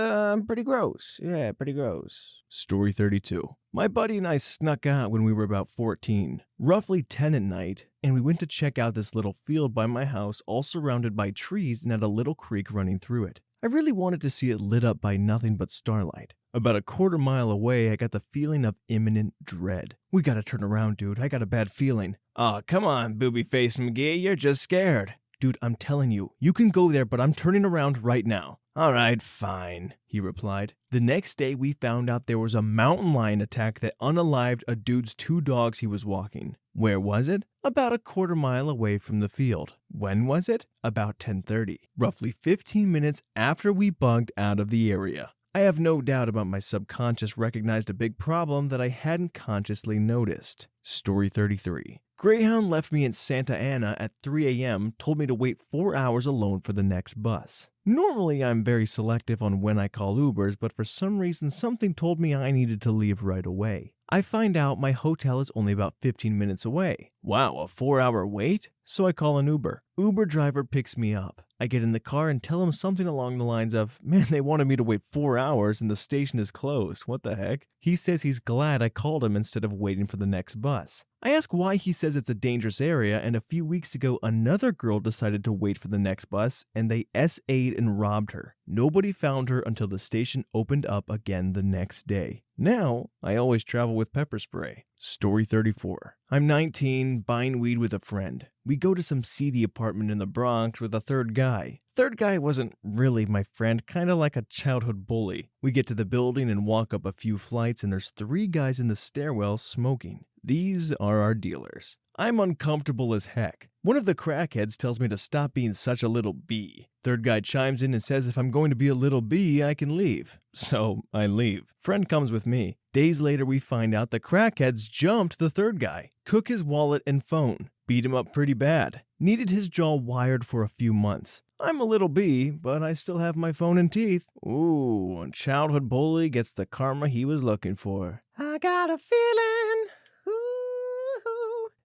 pretty gross. Yeah, pretty gross. Story 32. My buddy and I snuck out when we were about 14, roughly 10 at night, and we went to check out this little field by my house, all surrounded by trees and had a little creek running through it. I really wanted to see it lit up by nothing but starlight. About a quarter mile away, I got the feeling of imminent dread. "We gotta turn around, dude. I got a bad feeling." "Aw, come on, booby-faced McGee. You're just scared." "Dude, I'm telling you, you can go there, but I'm turning around right now." "All right, fine," he replied. The next day, we found out there was a mountain lion attack that unalived a dude's 2 dogs he was walking. Where was it? About a quarter mile away from the field. When was it? About 10:30, roughly 15 minutes after we bugged out of the area. I have no doubt about my subconscious recognized a big problem that I hadn't consciously noticed. Story 33. Greyhound left me in Santa Ana at 3 a.m., told me to wait 4 hours alone for the next bus. Normally, I'm very selective on when I call Ubers, but for some reason, something told me I needed to leave right away. I find out my hotel is only about 15 minutes away. Wow, a 4-hour wait? So I call an Uber. Uber driver picks me up. I get in the car and tell him something along the lines of, "Man, they wanted me to wait 4 hours and the station is closed. What the heck?" He says he's glad I called him instead of waiting for the next bus. I ask why he says it's a dangerous area, and a few weeks ago another girl decided to wait for the next bus and they SA'd and robbed her. Nobody found her until the station opened up again the next day. Now, I always travel with pepper spray. Story 34. I'm 19, buying weed with a friend. We go to some seedy apartment in the Bronx with a third guy. Third guy wasn't really my friend, kind of like a childhood bully. We get to the building and walk up a few flights and there's 3 guys in the stairwell smoking. These are our dealers. I'm uncomfortable as heck. One of the crackheads tells me to stop being such a little bee. Third guy chimes in and says if I'm going to be a little bee, I can leave. So I leave. Friend comes with me. Days later, we find out the crackheads jumped the third guy, took his wallet and phone, beat him up pretty bad, needed his jaw wired for a few months. I'm a little bee, but I still have my phone and teeth. Ooh, childhood bully gets the karma he was looking for. I got a feeling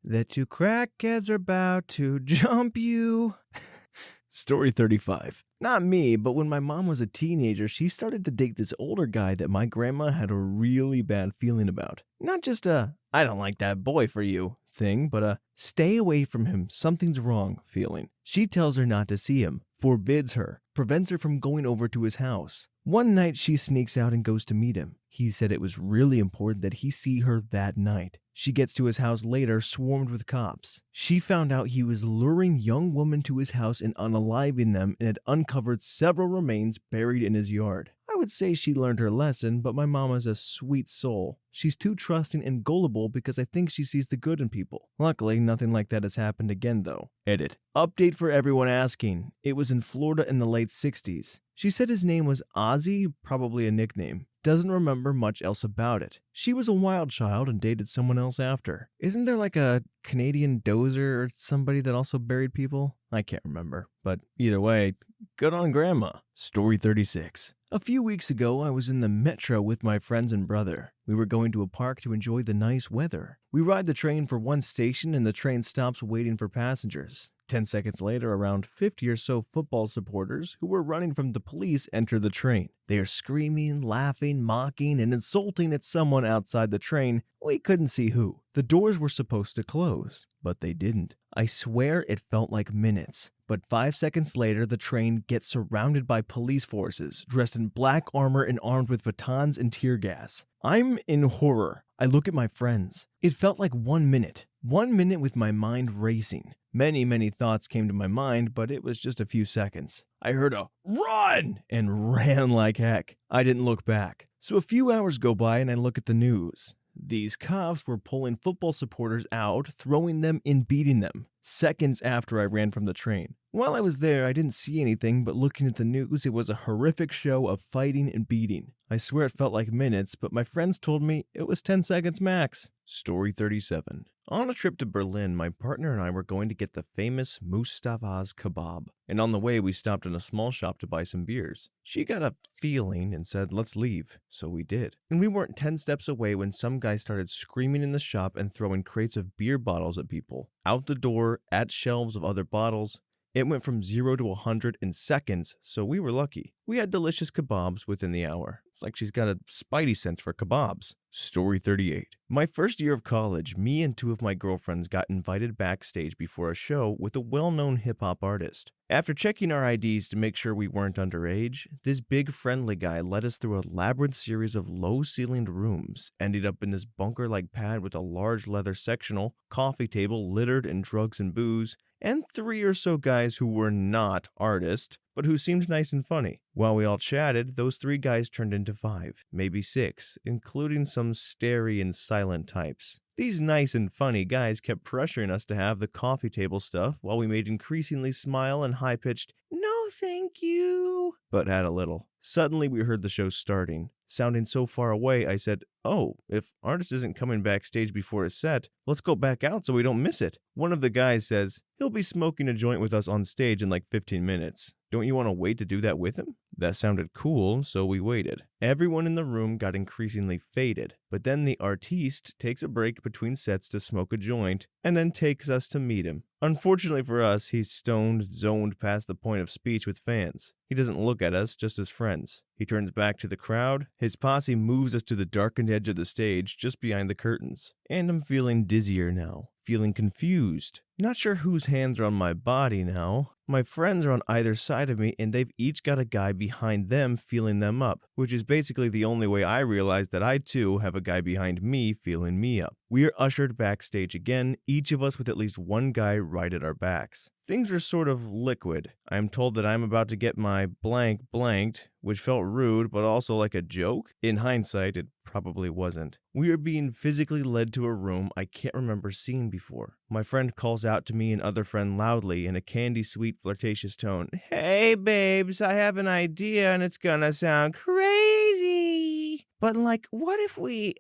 that 2 crackheads are about to jump you. Story 35. Not me, but when my mom was a teenager, she started to date this older guy that my grandma had a really bad feeling about. Not just a, "I don't like that boy for you" thing, but a, "stay away from him, something's wrong" feeling. She tells her not to see him, forbids her, prevents her from going over to his house. One night she sneaks out and goes to meet him. He said it was really important that he see her that night. She gets to his house later, swarmed with cops. She found out he was luring young women to his house and unaliving them and had uncovered several remains buried in his yard. I would say she learned her lesson, but my mama's a sweet soul. She's too trusting and gullible because I think she sees the good in people. Luckily, nothing like that has happened again though. Edit. Update for everyone asking. It was in Florida in the late 60s. She said his name was Ozzy, probably a nickname. Doesn't remember much else about it. She was a wild child and dated someone else after. Isn't there like a Canadian dozer or somebody that also buried people? I can't remember, but either way, good on Grandma. Story 36. A few weeks ago, I was in the metro with my friends and brother. We were going to a park to enjoy the nice weather. We ride the train for one station and the train stops waiting for passengers. 10 seconds later, around 50 or so football supporters who were running from the police enter the train. They are screaming, laughing, mocking, and insulting at someone outside the train. We couldn't see who. The doors were supposed to close, but they didn't. I swear it felt like minutes. But 5 seconds later, the train gets surrounded by police forces, dressed in black armor and armed with batons and tear gas. I'm in horror. I look at my friends. It felt like 1 minute. 1 minute with my mind racing. Many thoughts came to my mind, but it was just a few seconds. I heard a run and ran like heck. I didn't look back. So a few hours go by and I look at the news. These cops were pulling football supporters out, throwing them and beating them, seconds after I ran from the train. While I was there, I didn't see anything, but looking at the news, it was a horrific show of fighting and beating. I swear it felt like minutes, but my friends told me it was 10 seconds max. Story 37. On a trip to Berlin, my partner and I were going to get the famous Mustafa'z kebab, and on the way we stopped in a small shop to buy some beers. She got a feeling and said, let's leave, so we did. And we weren't 10 steps away when some guy started screaming in the shop and throwing crates of beer bottles at people. Out the door, at shelves of other bottles. It went from 0 to 100 in seconds, so we were lucky. We had delicious kebabs within the hour. It's like she's got a spidey sense for kebabs. Story 38. My first year of college, me and two of my girlfriends got invited backstage before a show with a well-known hip-hop artist. After checking our IDs to make sure we weren't underage, this big friendly guy led us through a labyrinth series of low-ceilinged rooms, ended up in this bunker-like pad with a large leather sectional, coffee table littered in drugs and booze, and 3 or so guys who were not artists, but who seemed nice and funny. While we all chatted, those 3 guys turned into 5, maybe 6, including some starey and silent types. These nice and funny guys kept pressuring us to have the coffee table stuff while we made increasingly smile and high-pitched, "No thank you," but had a little. Suddenly we heard the show starting. Sounding so far away, I said, "Oh, if artist isn't coming backstage before his set, let's go back out so we don't miss it." One of the guys says, "He'll be smoking a joint with us on stage in like 15 minutes. Don't you want to wait to do that with him?" That sounded cool, so we waited. Everyone in the room got increasingly faded, but then the artiste takes a break between sets to smoke a joint, and then takes us to meet him. Unfortunately for us, he's stoned, zoned past the point of speech with fans. He doesn't look at us, just as friends. He turns back to the crowd. His posse moves us to the darkened edge of the stage, just behind the curtains. And I'm feeling dizzier now, feeling confused. Not sure whose hands are on my body now. My friends are on either side of me, and they've each got a guy behind them feeling them up, which is basically the only way I realize that I too have a guy behind me feeling me up. We are ushered backstage again, each of us with at least one guy right at our backs. Things are sort of liquid. I am told that I am about to get my blank blanked, which felt rude but also like a joke. In hindsight, it probably wasn't. We are being physically led to a room I can't remember seeing before. My friend calls out to me and other friend loudly in a candy-sweet flirtatious tone, "Hey babes, I have an idea and it's gonna sound crazy. But like, what if we,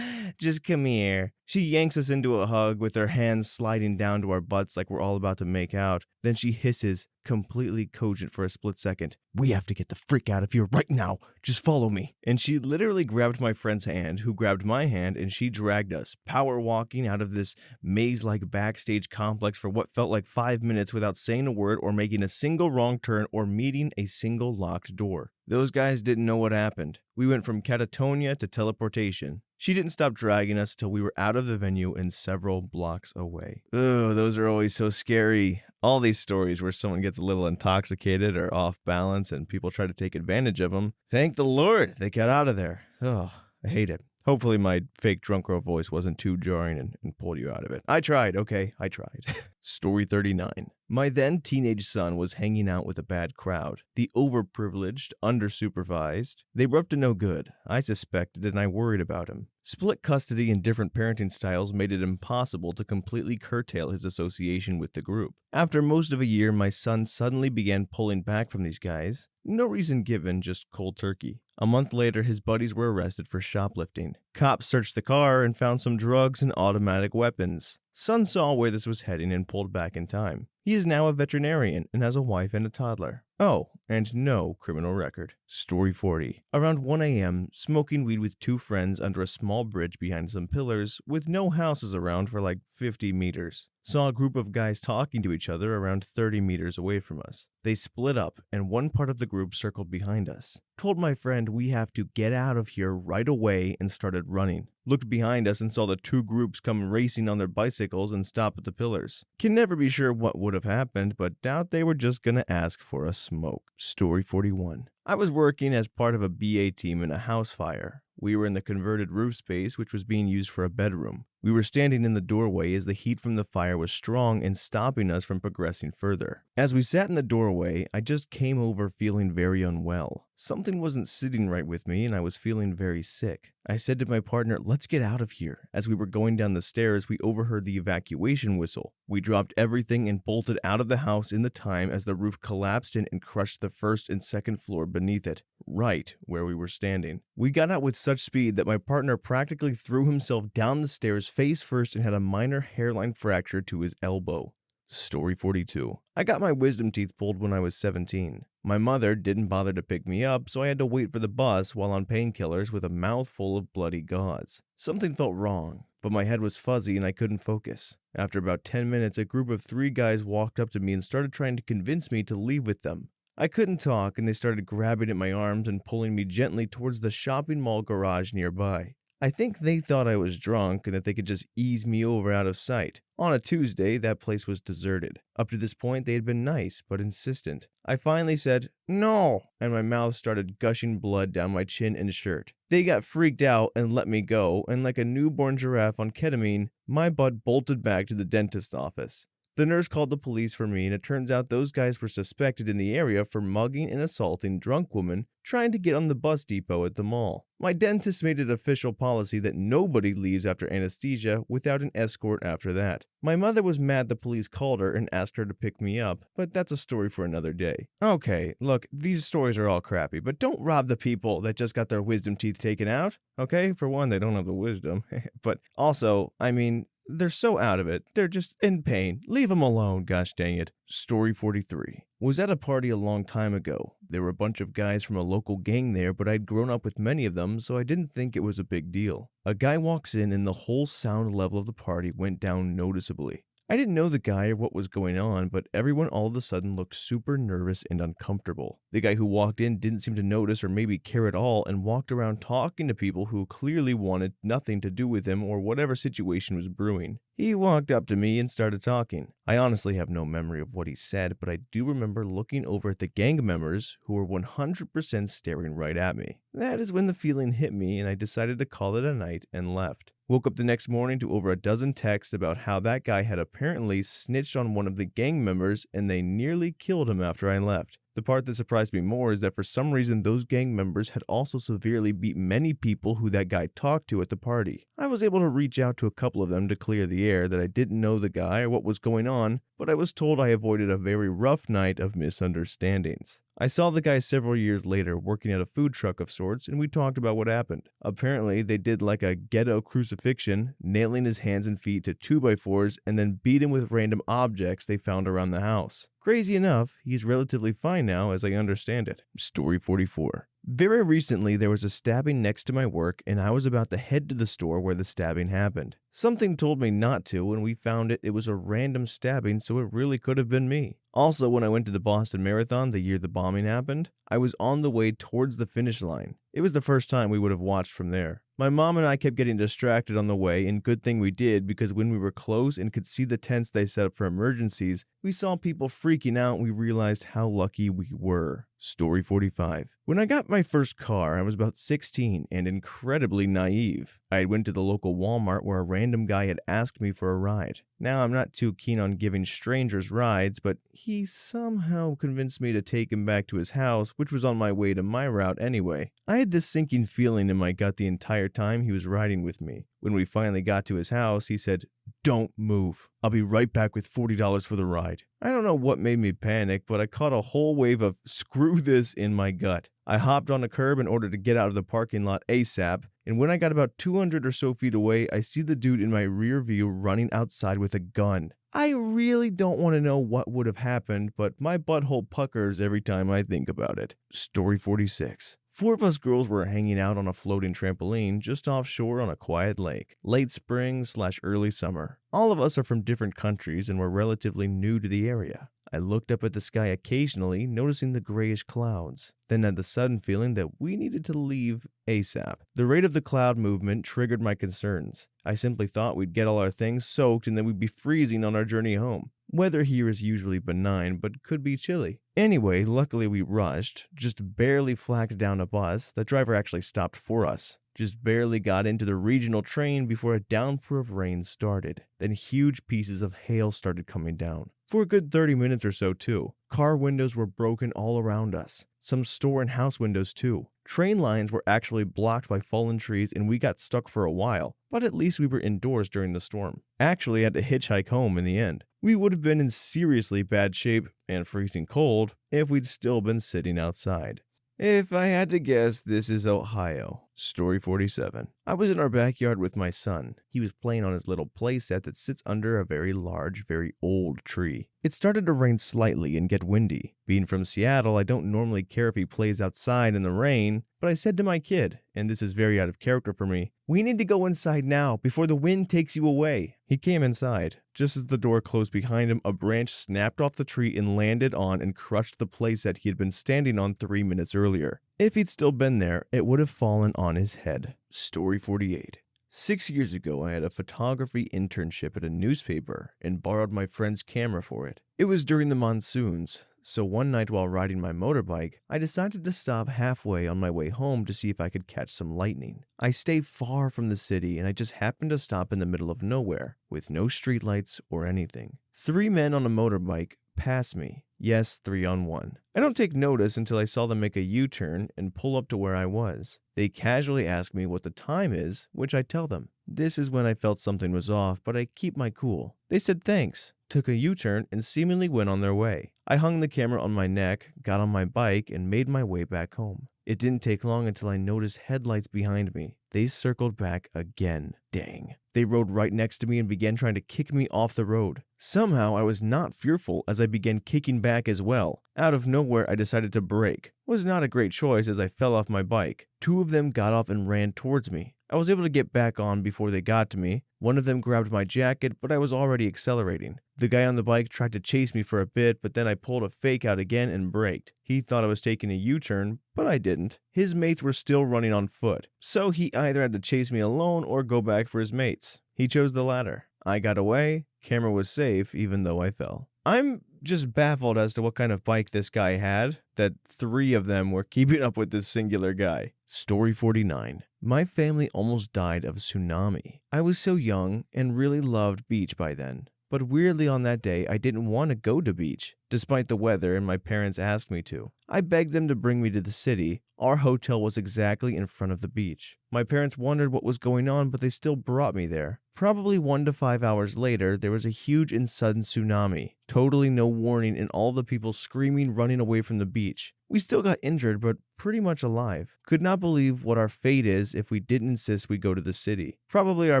just come here." She yanks us into a hug with her hands sliding down to our butts like we're all about to make out. Then she hisses, completely cogent for a split second, "We have to get the frick out of here right now. Just follow me." And she literally grabbed my friend's hand, who grabbed my hand, and she dragged us, power walking out of this maze-like backstage complex for what felt like 5 minutes without saying a word or making a single wrong turn or meeting a single locked door. Those guys didn't know what happened. We went from catatonia to teleportation. She didn't stop dragging us till we were out of the venue and several blocks away. Ugh, those are always so scary. All these stories where someone gets a little intoxicated or off balance and people try to take advantage of them. Thank the Lord they got out of there. Ugh, I hate it. Hopefully my fake drunk girl voice wasn't too jarring and pulled you out of it. I tried, okay? I tried. Story 39. My then teenage son was hanging out with a bad crowd. The overprivileged, undersupervised. They were up to no good. I suspected and I worried about him. Split custody and different parenting styles made it impossible to completely curtail his association with the group. After most of a year, my son suddenly began pulling back from these guys. No reason given, just cold turkey. A month later, his buddies were arrested for shoplifting. Cops searched the car and found some drugs and automatic weapons. Son saw where this was heading and pulled back in time. He is now a veterinarian and has a wife and a toddler. Oh, and no criminal record. Story 40. Around 1 a.m., smoking weed with two friends under a small bridge behind some pillars with no houses around for like 50 meters. Saw a group of guys talking to each other around 30 meters away from us. They split up and one part of the group circled behind us. Told my friend we have to get out of here right away and started running. Looked behind us and saw the two groups come racing on their bicycles and stop at the pillars. Can never be sure what would have happened, but doubt they were just gonna ask for a smoke. Story 41. I was working as part of a BA team in a house fire. We were in the converted roof space, which was being used for a bedroom. We were standing in the doorway as the heat from the fire was strong and stopping us from progressing further. As we sat in the doorway, I just came over feeling very unwell. Something wasn't sitting right with me and I was feeling very sick. I said to my partner, "Let's get out of here." As we were going down the stairs, we overheard the evacuation whistle. We dropped everything and bolted out of the house in the time as the roof collapsed in and crushed the first and second floor beneath it, right where we were standing. We got out with such speed that my partner practically threw himself down the stairs face first and had a minor hairline fracture to his elbow. Story 42. I got my wisdom teeth pulled when I was 17. My mother didn't bother to pick me up, so I had to wait for the bus while on painkillers with a mouth full of bloody gauze. Something felt wrong, but my head was fuzzy and I couldn't focus. After about 10 minutes, a group of 3 guys walked up to me and started trying to convince me to leave with them. I couldn't talk and they started grabbing at my arms and pulling me gently towards the shopping mall garage nearby. I think they thought I was drunk and that they could just ease me over out of sight. On a Tuesday, that place was deserted. Up to this point, they had been nice, but insistent. I finally said, "No," and my mouth started gushing blood down my chin and shirt. They got freaked out and let me go, and like a newborn giraffe on ketamine, my butt bolted back to the dentist's office. The nurse called the police for me, and it turns out those guys were suspected in the area for mugging and assaulting drunk women trying to get on the bus depot at the mall. My dentist made it official policy that nobody leaves after anesthesia without an escort after that. My mother was mad the police called her and asked her to pick me up, but that's a story for another day. Okay, look, these stories are all crappy, but don't rob the people that just got their wisdom teeth taken out, okay? For one, they don't have the wisdom, but also, I mean, they're so out of it. They're just in pain. Leave them alone, gosh dang it. Story 43. Was at a party a long time ago. There were a bunch of guys from a local gang there, but I'd grown up with many of them, so I didn't think it was a big deal. A guy walks in and the whole sound level of the party went down noticeably. I didn't know the guy or what was going on, but everyone all of a sudden looked super nervous and uncomfortable. The guy who walked in didn't seem to notice or maybe care at all and walked around talking to people who clearly wanted nothing to do with him or whatever situation was brewing. He walked up to me and started talking. I honestly have no memory of what he said, but I do remember looking over at the gang members who were 100% staring right at me. That is when the feeling hit me and I decided to call it a night and left. Woke up the next morning to over a dozen texts about how that guy had apparently snitched on one of the gang members and they nearly killed him after I left. The part that surprised me more is that for some reason those gang members had also severely beat many people who that guy talked to at the party. I was able to reach out to a couple of them to clear the air that I didn't know the guy or what was going on, but I was told I avoided a very rough night of misunderstandings. I saw the guy several years later working at a food truck of sorts and we talked about what happened. Apparently they did like a ghetto crucifixion, nailing his hands and feet to 2x4s and then beat him with random objects they found around the house. Crazy enough, he's relatively fine now as I understand it. Story 44. Very recently, there was a stabbing next to my work, and I was about to head to the store where the stabbing happened. Something told me not to, when we found it was a random stabbing, so it really could have been me. Also, when I went to the Boston Marathon the year the bombing happened, I was on the way towards the finish line. It was the first time we would have watched from there. My mom and I kept getting distracted on the way, and good thing we did, because when we were close and could see the tents they set up for emergencies, we saw people freaking out and we realized how lucky we were. Story 45. When I got my first car, I was about 16 and incredibly naive. I had went to the local Walmart where a random guy had asked me for a ride. Now, I'm not too keen on giving strangers rides, but he somehow convinced me to take him back to his house, which was on my way to my route anyway. I had this sinking feeling in my gut the entire time he was riding with me. When we finally got to his house, he said, "Don't move. I'll be right back with $40 for the ride." I don't know what made me panic, but I caught a whole wave of "screw this" in my gut. I hopped on a curb in order to get out of the parking lot ASAP, and when I got about 200 or so feet away, I see the dude in my rear view running outside with a gun. I really don't want to know what would have happened, but my butthole puckers every time I think about it. Story 46. 4 of us girls were hanging out on a floating trampoline just offshore on a quiet lake. Late spring/early summer. All of us are from different countries and were relatively new to the area. I looked up at the sky occasionally, noticing the grayish clouds, then had the sudden feeling that we needed to leave ASAP. The rate of the cloud movement triggered my concerns. I simply thought we'd get all our things soaked and then we'd be freezing on our journey home. Weather here is usually benign, but could be chilly. Anyway, luckily we rushed, just barely flagged down a bus. The driver actually stopped for us. Just barely got into the regional train before a downpour of rain started. Then huge pieces of hail started coming down. For a good 30 minutes or so too. Car windows were broken all around us. Some store and house windows too. Train lines were actually blocked by fallen trees and we got stuck for a while, but at least we were indoors during the storm. Actually had to hitchhike home in the end. We would have been in seriously bad shape and freezing cold if we'd still been sitting outside. If I had to guess, this is Ohio. Story 47. I was in our backyard with my son. He was playing on his little playset that sits under a very large, very old tree. It started to rain slightly and get windy. Being from Seattle, I don't normally care if he plays outside in the rain, but I said to my kid, and this is very out of character for me, "We need to go inside now before the wind takes you away." He came inside. Just as the door closed behind him, a branch snapped off the tree and landed on and crushed the playset he had been standing on 3 minutes earlier. If he'd still been there, it would have fallen on his head. Story 48. 6 years ago, I had a photography internship at a newspaper and borrowed my friend's camera for it. It was during the monsoons, so one night while riding my motorbike, I decided to stop halfway on my way home to see if I could catch some lightning. I stay far from the city and I just happened to stop in the middle of nowhere, with no streetlights or anything. 3 men on a motorbike passed me. Yes, 3 on 1. I don't take notice until I saw them make a U-turn and pull up to where I was. They casually ask me what the time is, which I tell them. This is when I felt something was off, but I keep my cool. They said thanks, took a U-turn, and seemingly went on their way. I hung the camera on my neck, got on my bike, and made my way back home. It didn't take long until I noticed headlights behind me. They circled back again. Dang. They rode right next to me and began trying to kick me off the road. Somehow I was not fearful as I began kicking back as well. Out of nowhere I decided to brake. Was not a great choice as I fell off my bike. 2 of them got off and ran towards me. I was able to get back on before they got to me. One of them grabbed my jacket, but I was already accelerating. The guy on the bike tried to chase me for a bit, but then I pulled a fake out again and braked. He thought I was taking a U-turn, but I didn't. His mates were still running on foot, so he either had to chase me alone or go back for his mates. He chose the latter. I got away. Camera was safe, even though I fell. I'm just baffled as to what kind of bike this guy had, that 3 of them were keeping up with this singular guy. Story 49. My family almost died of tsunami. I was so young and really loved beach by then. But weirdly on that day, I didn't want to go to beach, despite the weather and my parents asked me to. I begged them to bring me to the city. Our hotel was exactly in front of the beach. My parents wondered what was going on, but they still brought me there. Probably 1 to 5 hours later, there was a huge and sudden tsunami. Totally no warning and all the people screaming, running away from the beach. We still got injured, but pretty much alive. Could not believe what our fate is if we didn't insist we go to the city. Probably our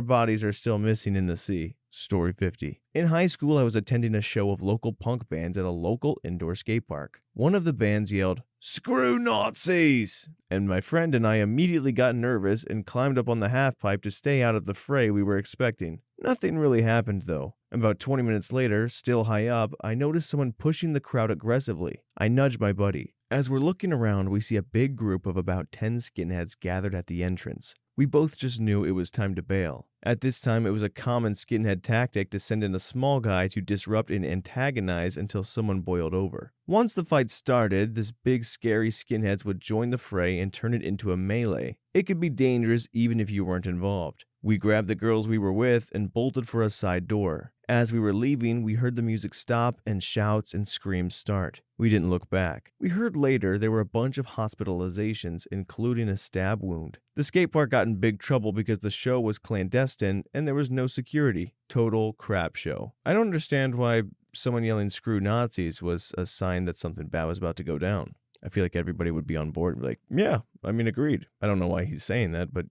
bodies are still missing in the sea. Story 50. In high school, I was attending a show of local punk bands at a local indoor skate park. One of the bands yelled, "Screw Nazis!" And my friend and I immediately got nervous and climbed up on the half pipe to stay out of the fray we were expecting. Nothing really happened though. About 20 minutes later, still high up, I noticed someone pushing the crowd aggressively. I nudged my buddy. As we're looking around, we see a big group of about 10 skinheads gathered at the entrance. We both just knew it was time to bail. At this time, it was a common skinhead tactic to send in a small guy to disrupt and antagonize until someone boiled over. Once the fight started, this big scary skinheads would join the fray and turn it into a melee. It could be dangerous even if you weren't involved. We grabbed the girls we were with and bolted for a side door. As we were leaving, we heard the music stop and shouts and screams start. We didn't look back. We heard later there were a bunch of hospitalizations, including a stab wound. The skate park got in big trouble because the show was clandestine and there was no security. Total crap show. I don't understand why someone yelling "screw Nazis" was a sign that something bad was about to go down. I feel like everybody would be on board and be like, yeah, agreed. I don't know why he's saying that, but,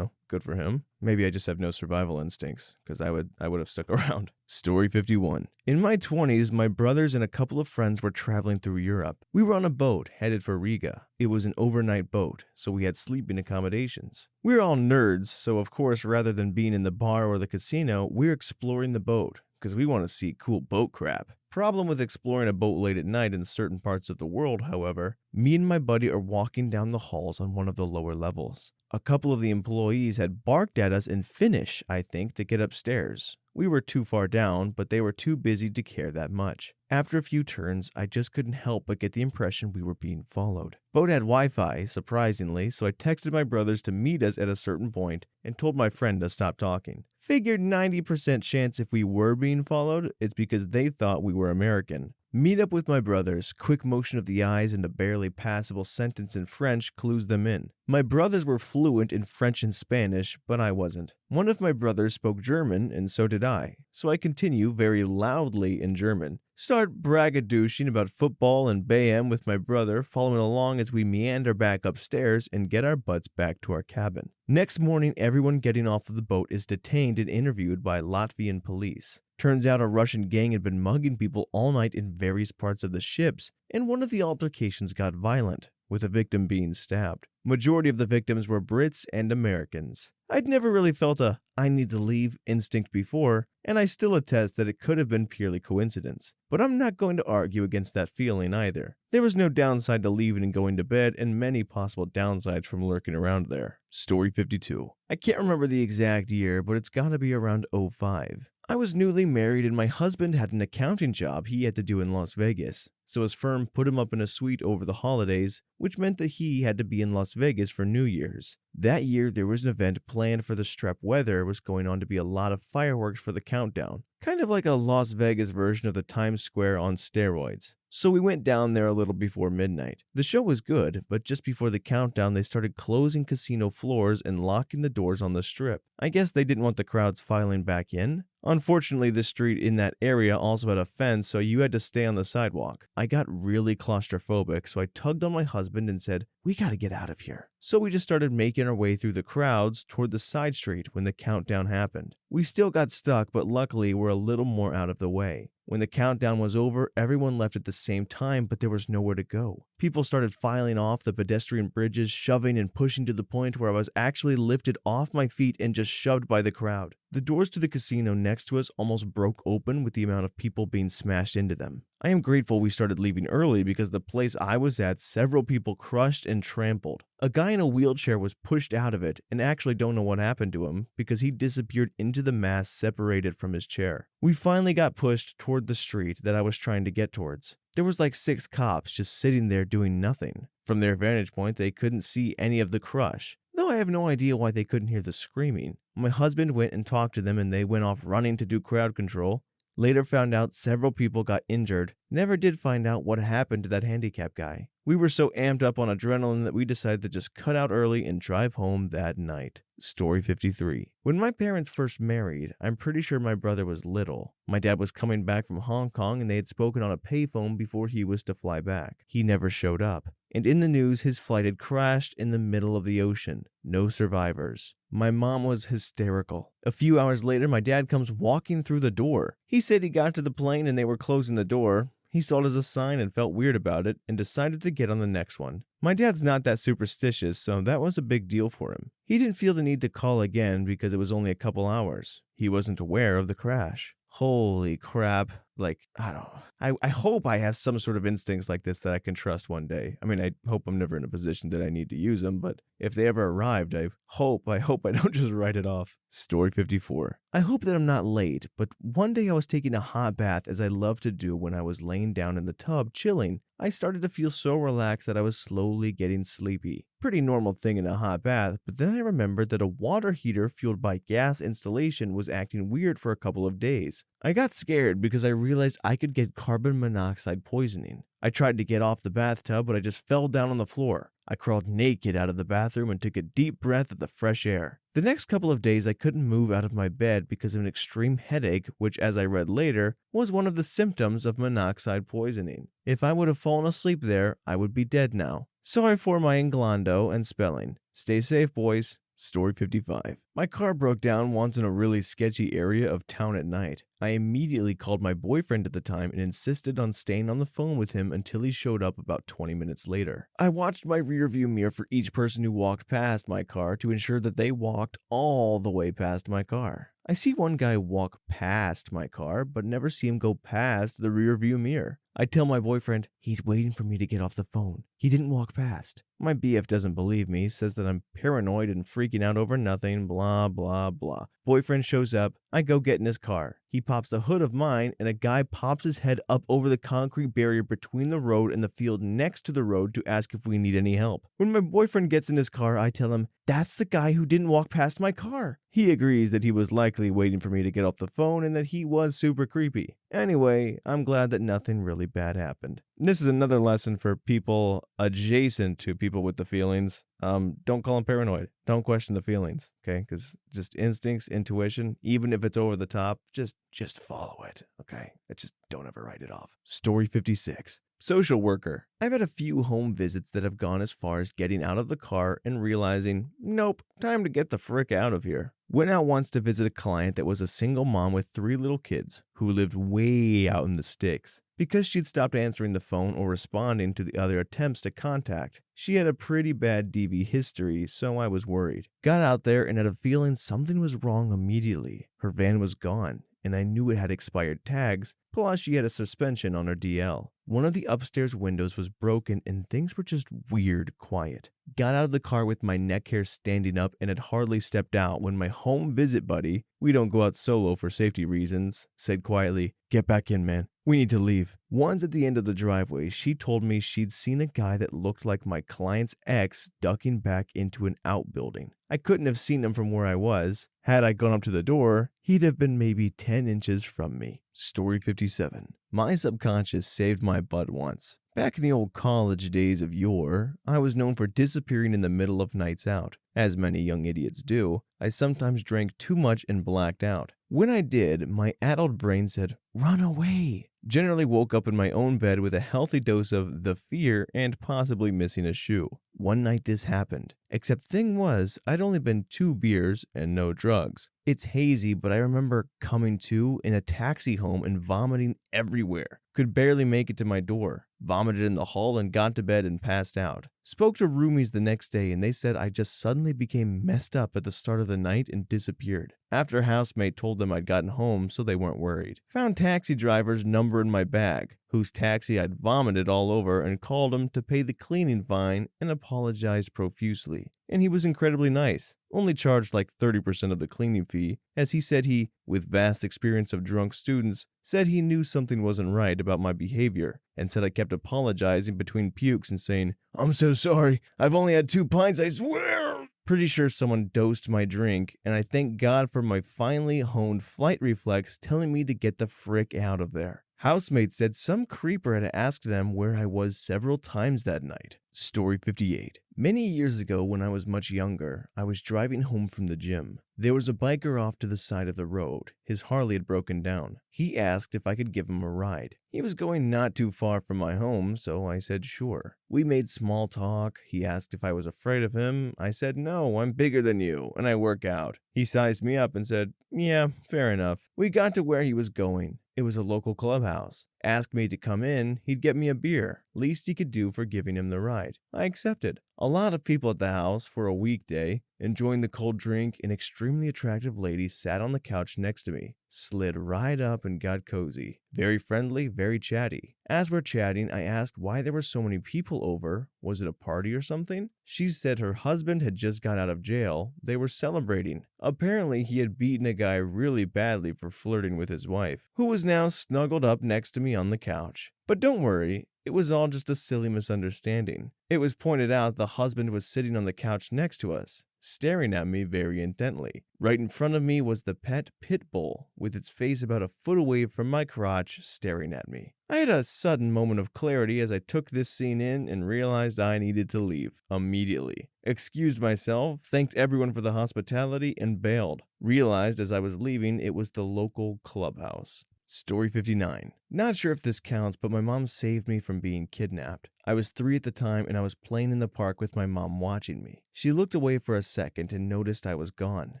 good for him. maybe I just have no survival instincts, because I would have stuck around. Story 51. In my 20s, my brothers and a couple of friends were traveling through Europe. We were on a boat headed for Riga. It was an overnight boat, so we had sleeping accommodations. We were all nerds, so of course, rather than being in the bar or the casino, we're exploring the boat, because we want to see cool boat crap. Problem with exploring a boat late at night in certain parts of the world, however, me and my buddy are walking down the halls on one of the lower levels. A couple of the employees had barked at us in Finnish, I think, to get upstairs. We were too far down, but they were too busy to care that much. After a few turns, I just couldn't help but get the impression we were being followed. Boat had Wi-Fi, surprisingly, so I texted my brothers to meet us at a certain point and told my friend to stop talking. Figured 90% chance if we were being followed, it's because they thought we were American. Meet up with my brothers, quick motion of the eyes and a barely passable sentence in French clues them in. My brothers were fluent in French and Spanish, but I wasn't. One of my brothers spoke German, and so did I. So I continue very loudly in German. Start braggadooshing about football and Bayam with my brother, following along as we meander back upstairs and get our butts back to our cabin. Next morning, everyone getting off of the boat is detained and interviewed by Latvian police. Turns out a Russian gang had been mugging people all night in various parts of the ships, and one of the altercations got violent, with a victim being stabbed. Majority of the victims were Brits and Americans. I'd never really felt a "I need to leave" instinct before, and I still attest that it could have been purely coincidence. But I'm not going to argue against that feeling either. There was no downside to leaving and going to bed, and many possible downsides from lurking around there. Story 52. I can't remember the exact year, but it's gotta be around 05. I was newly married and my husband had an accounting job he had to do in Las Vegas, so his firm put him up in a suite over the holidays, which meant that he had to be in Las Vegas for New Year's. That year, there was an event planned for the Strep weather. Was going on to be a lot of fireworks for the countdown, kind of like a Las Vegas version of the Times Square on steroids. So we went down there a little before midnight. The show was good, but just before the countdown, they started closing casino floors and locking the doors on the Strip. I guess they didn't want the crowds filing back in. Unfortunately, the street in that area also had a fence, so you had to stay on the sidewalk. I got really claustrophobic, so I tugged on my husband and said, "We gotta get out of here." So we just started making our way through the crowds toward the side street when the countdown happened. We still got stuck, but luckily we're a little more out of the way. When the countdown was over, everyone left at the same time, but there was nowhere to go. People started filing off the pedestrian bridges, shoving and pushing to the point where I was actually lifted off my feet and just shoved by the crowd. The doors to the casino next to us almost broke open with the amount of people being smashed into them. I am grateful we started leaving early because the place I was at, several people crushed and trampled. A guy in a wheelchair was pushed out of it, and actually don't know what happened to him because he disappeared into the mass separated from his chair. We finally got pushed toward the street that I was trying to get towards. There was like 6 cops just sitting there doing nothing. From their vantage point, they couldn't see any of the crush, though I have no idea why they couldn't hear the screaming. My husband went and talked to them and they went off running to do crowd control. Later found out several people got injured. Never did find out what happened to that handicap guy. We were so amped up on adrenaline that we decided to just cut out early and drive home that night. Story 53. When my parents first married, I'm pretty sure my brother was little. My dad was coming back from Hong Kong and they had spoken on a payphone before he was to fly back. He never showed up. And in the news, his flight had crashed in the middle of the ocean. No survivors. My mom was hysterical. A few hours later, my dad comes walking through the door. He said he got to the plane and they were closing the door. He saw it as a sign and felt weird about it and decided to get on the next one. My dad's not that superstitious, so that was a big deal for him. He didn't feel the need to call again because it was only a couple hours. He wasn't aware of the crash. Holy crap. I hope I have some sort of instincts like this that I can trust one day. I mean, I hope I'm never in a position that I need to use them, but if they ever arrived, I hope I don't just write it off. Story 54. I hope that I'm not late, but one day I was taking a hot bath as I love to do when I was laying down in the tub chilling. I started to feel so relaxed that I was slowly getting sleepy. Pretty normal thing in a hot bath, but then I remembered that a water heater fueled by gas installation was acting weird for a couple of days. I got scared because I realized I could get carbon monoxide poisoning. I tried to get off the bathtub, but I just fell down on the floor. I crawled naked out of the bathroom and took a deep breath of the fresh air. The next couple of days I couldn't move out of my bed because of an extreme headache, which, as I read later, was one of the symptoms of monoxide poisoning. If I would have fallen asleep there, I would be dead now. Sorry for my inglando and spelling. Stay safe, boys. Story 55. My car broke down once in a really sketchy area of town at night. I immediately called my boyfriend at the time and insisted on staying on the phone with him until he showed up about 20 minutes later. I watched my rearview mirror for each person who walked past my car to ensure that they walked all the way past my car. I see one guy walk past my car, but never see him go past the rearview mirror. I tell my boyfriend, he's waiting for me to get off the phone. He didn't walk past. My BF doesn't believe me, says that I'm paranoid and freaking out over nothing, blah, blah, blah. Boyfriend shows up. I go get in his car. He pops the hood of mine, and a guy pops his head up over the concrete barrier between the road and the field next to the road to ask if we need any help. When my boyfriend gets in his car, I tell him, that's the guy who didn't walk past my car. He agrees that he was likely waiting for me to get off the phone and that he was super creepy. Anyway, I'm glad that nothing really bad happened. This is another lesson for people adjacent to people with the feelings. Don't call them paranoid. Don't question the feelings, okay? Because just instincts, intuition, even if it's over the top, just follow it, okay? Just don't ever write it off. Story 56. Social worker. I've had a few home visits that have gone as far as getting out of the car and realizing, nope, time to get the frick out of here. Went out once to visit a client that was a single mom with 3 little kids who lived way out in the sticks. Because she'd stopped answering the phone or responding to the other attempts to contact, she had a pretty bad DV history, so I was worried. Got out there and had a feeling something was wrong immediately. Her van was gone, and I knew it had expired tags, plus she had a suspension on her DL. One of the upstairs windows was broken and things were just weird quiet. Got out of the car with my neck hair standing up and had hardly stepped out when my home visit buddy, we don't go out solo for safety reasons, said quietly, "Get back in, man. We need to leave." Once at the end of the driveway, she told me she'd seen a guy that looked like my client's ex ducking back into an outbuilding. I couldn't have seen him from where I was. Had I gone up to the door, he'd have been maybe 10 inches from me. Story 57. My subconscious saved my butt once. Back in the old college days of yore, I was known for disappearing in the middle of nights out. As many young idiots do, I sometimes drank too much and blacked out. When I did, my adult brain said, "Run away." Generally woke up in my own bed with a healthy dose of the fear and possibly missing a shoe. One night this happened, except thing was, I'd only been 2 beers and no drugs. It's hazy, but I remember coming to in a taxi home and vomiting everywhere. Could barely make it to my door. Vomited in the hall and got to bed and passed out. Spoke to roomies the next day and they said I just suddenly became messed up at the start of the night and disappeared. After a housemate told them I'd gotten home so they weren't worried. Found taxi driver's number in my bag, whose taxi I'd vomited all over, and called him to pay the cleaning fine and apologized profusely. And he was incredibly nice. Only charged like 30% of the cleaning fee, as he said he, with vast experience of drunk students, said he knew something wasn't right about my behavior, and said I kept apologizing between pukes and saying, "I'm so sorry, I've only had 2 pints, I swear." Pretty sure someone dosed my drink, and I thank God for my finely honed flight reflex telling me to get the frick out of there. Housemate said some creeper had asked them where I was several times that night. Story 58. Many years ago when I was much younger, I was driving home from the gym. There was a biker off to the side of the road. His Harley had broken down. He asked if I could give him a ride. He was going not too far from my home, so I said sure. We made small talk. He asked if I was afraid of him. I said no, I'm bigger than you, and I work out. He sized me up and said, yeah, fair enough. We got to where he was going. It was a local clubhouse. Asked me to come in, he'd get me a beer. Least he could do for giving him the ride. I accepted. A lot of people at the house for a weekday. Enjoying the cold drink, an extremely attractive lady sat on the couch next to me. Slid right up and got cozy. Very friendly, very chatty. As we're chatting, I asked why there were so many people over. Was it a party or something? She said her husband had just got out of jail. They were celebrating. Apparently, he had beaten a guy really badly for flirting with his wife, who was now snuggled up next to me on the couch. But don't worry, it was all just a silly misunderstanding. It was pointed out the husband was sitting on the couch next to us, staring at me very intently. Right in front of me was the pet pit bull, with its face about a foot away from my crotch, staring at me. I had a sudden moment of clarity as I took this scene in and realized I needed to leave immediately. Excused myself, thanked everyone for the hospitality, and bailed. Realized as I was leaving it was the local clubhouse. Story 59. Not sure if this counts, but my mom saved me from being kidnapped. I was 3 at the time and I was playing in the park with my mom watching me. She looked away for a second and noticed I was gone.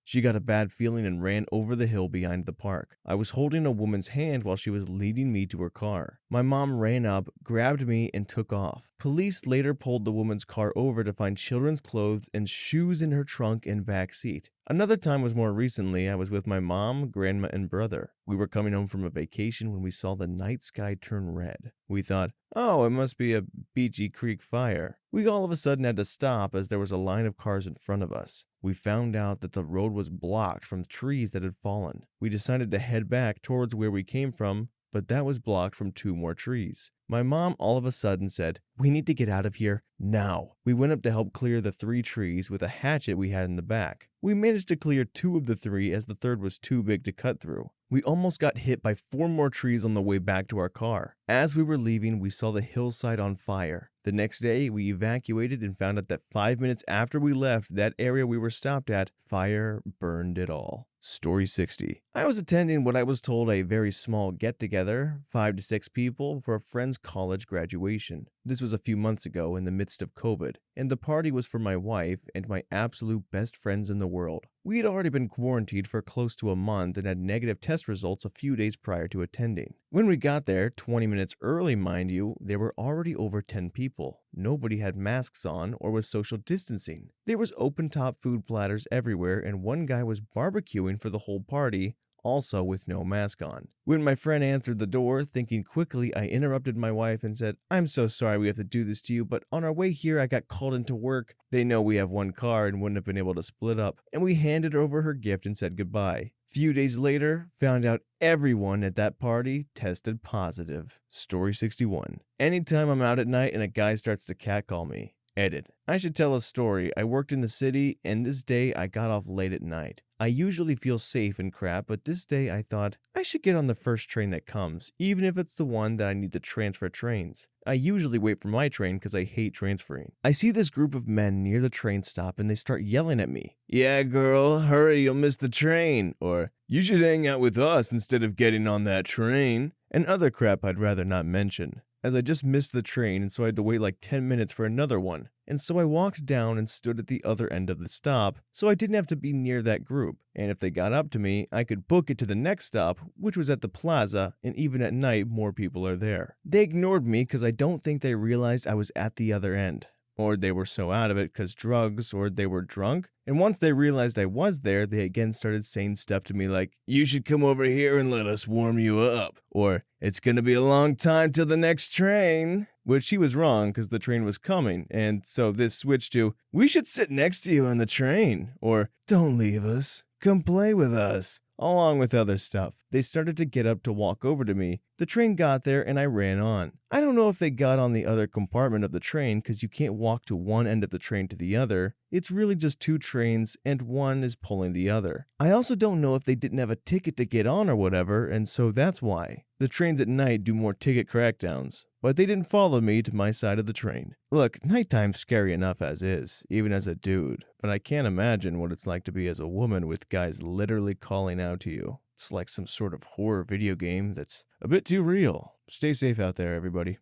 She got a bad feeling and ran over the hill behind the park. I was holding a woman's hand while she was leading me to her car. My mom ran up, grabbed me, and took off. Police later pulled the woman's car over to find children's clothes and shoes in her trunk and back seat. Another time was more recently. I was with my mom, grandma, and brother. We were coming home from a vacation when we saw the night sky turn red. We thought, oh, it must be a Beachy Creek fire. We all of a sudden had to stop as there was a line of cars in front of us. We found out that the road was blocked from trees that had fallen. We decided to head back towards where we came from, but that was blocked from 2 more trees. My mom all of a sudden said, "We need to get out of here now." We went up to help clear the 3 trees with a hatchet we had in the back. We managed to clear 2 of the 3 as the third was too big to cut through. We almost got hit by 4 more trees on the way back to our car. As we were leaving, we saw the hillside on fire. The next day, we evacuated and found out that 5 minutes after we left that area we were stopped at, fire burned it all. Story 60. I was attending what I was told a very small get-together, 5 to 6 people, for a friend's college graduation. This was a few months ago in the midst of COVID, and the party was for my wife and my absolute best friends in the world. We had already been quarantined for close to a month and had negative test results a few days prior to attending. When we got there, 20 minutes early mind you, there were already over 10 people. Nobody had masks on or was social distancing. There was open-top food platters everywhere and one guy was barbecuing for the whole party, also with no mask on. When my friend answered the door, thinking quickly, I interrupted my wife and said, "I'm so sorry we have to do this to you, but on our way here I got called into work. They know we have one car and wouldn't have been able to split up." And we handed over her gift and said goodbye. Few days later, found out everyone at that party tested positive. Story 61. Anytime I'm out at night and a guy starts to catcall me. Edit. I should tell a story. I worked in the city, and this day I got off late at night. I usually feel safe and crap, but this day I thought I should get on the first train that comes, even if it's the one that I need to transfer trains. I usually wait for my train because I hate transferring. I see this group of men near the train stop and they start yelling at me. "Yeah, girl, hurry, you'll miss the train." Or, "You should hang out with us instead of getting on that train." And other crap I'd rather not mention, as I just missed the train and so I had to wait like 10 minutes for another one. And so I walked down and stood at the other end of the stop, so I didn't have to be near that group. And if they got up to me, I could book it to the next stop, which was at the plaza, and even at night, more people are there. They ignored me because I don't think they realized I was at the other end. Or they were so out of it because drugs, or they were drunk. And once they realized I was there, they again started saying stuff to me like, "You should come over here and let us warm you up." Or, "It's gonna be a long time till the next train." Which he was wrong because the train was coming, and so this switched to, "We should sit next to you on the train." Or, "Don't leave us. Come play with us." Along with other stuff. They started to get up to walk over to me. The train got there and I ran on. I don't know if they got on the other compartment of the train because you can't walk to one end of the train to the other. It's really just 2 trains and one is pulling the other. I also don't know if they didn't have a ticket to get on or whatever, and so that's why. The trains at night do more ticket crackdowns, but they didn't follow me to my side of the train. Look, nighttime's scary enough as is, even as a dude, but I can't imagine what it's like to be as a woman with guys literally calling out to you. It's like some sort of horror video game that's a bit too real. Stay safe out there, everybody.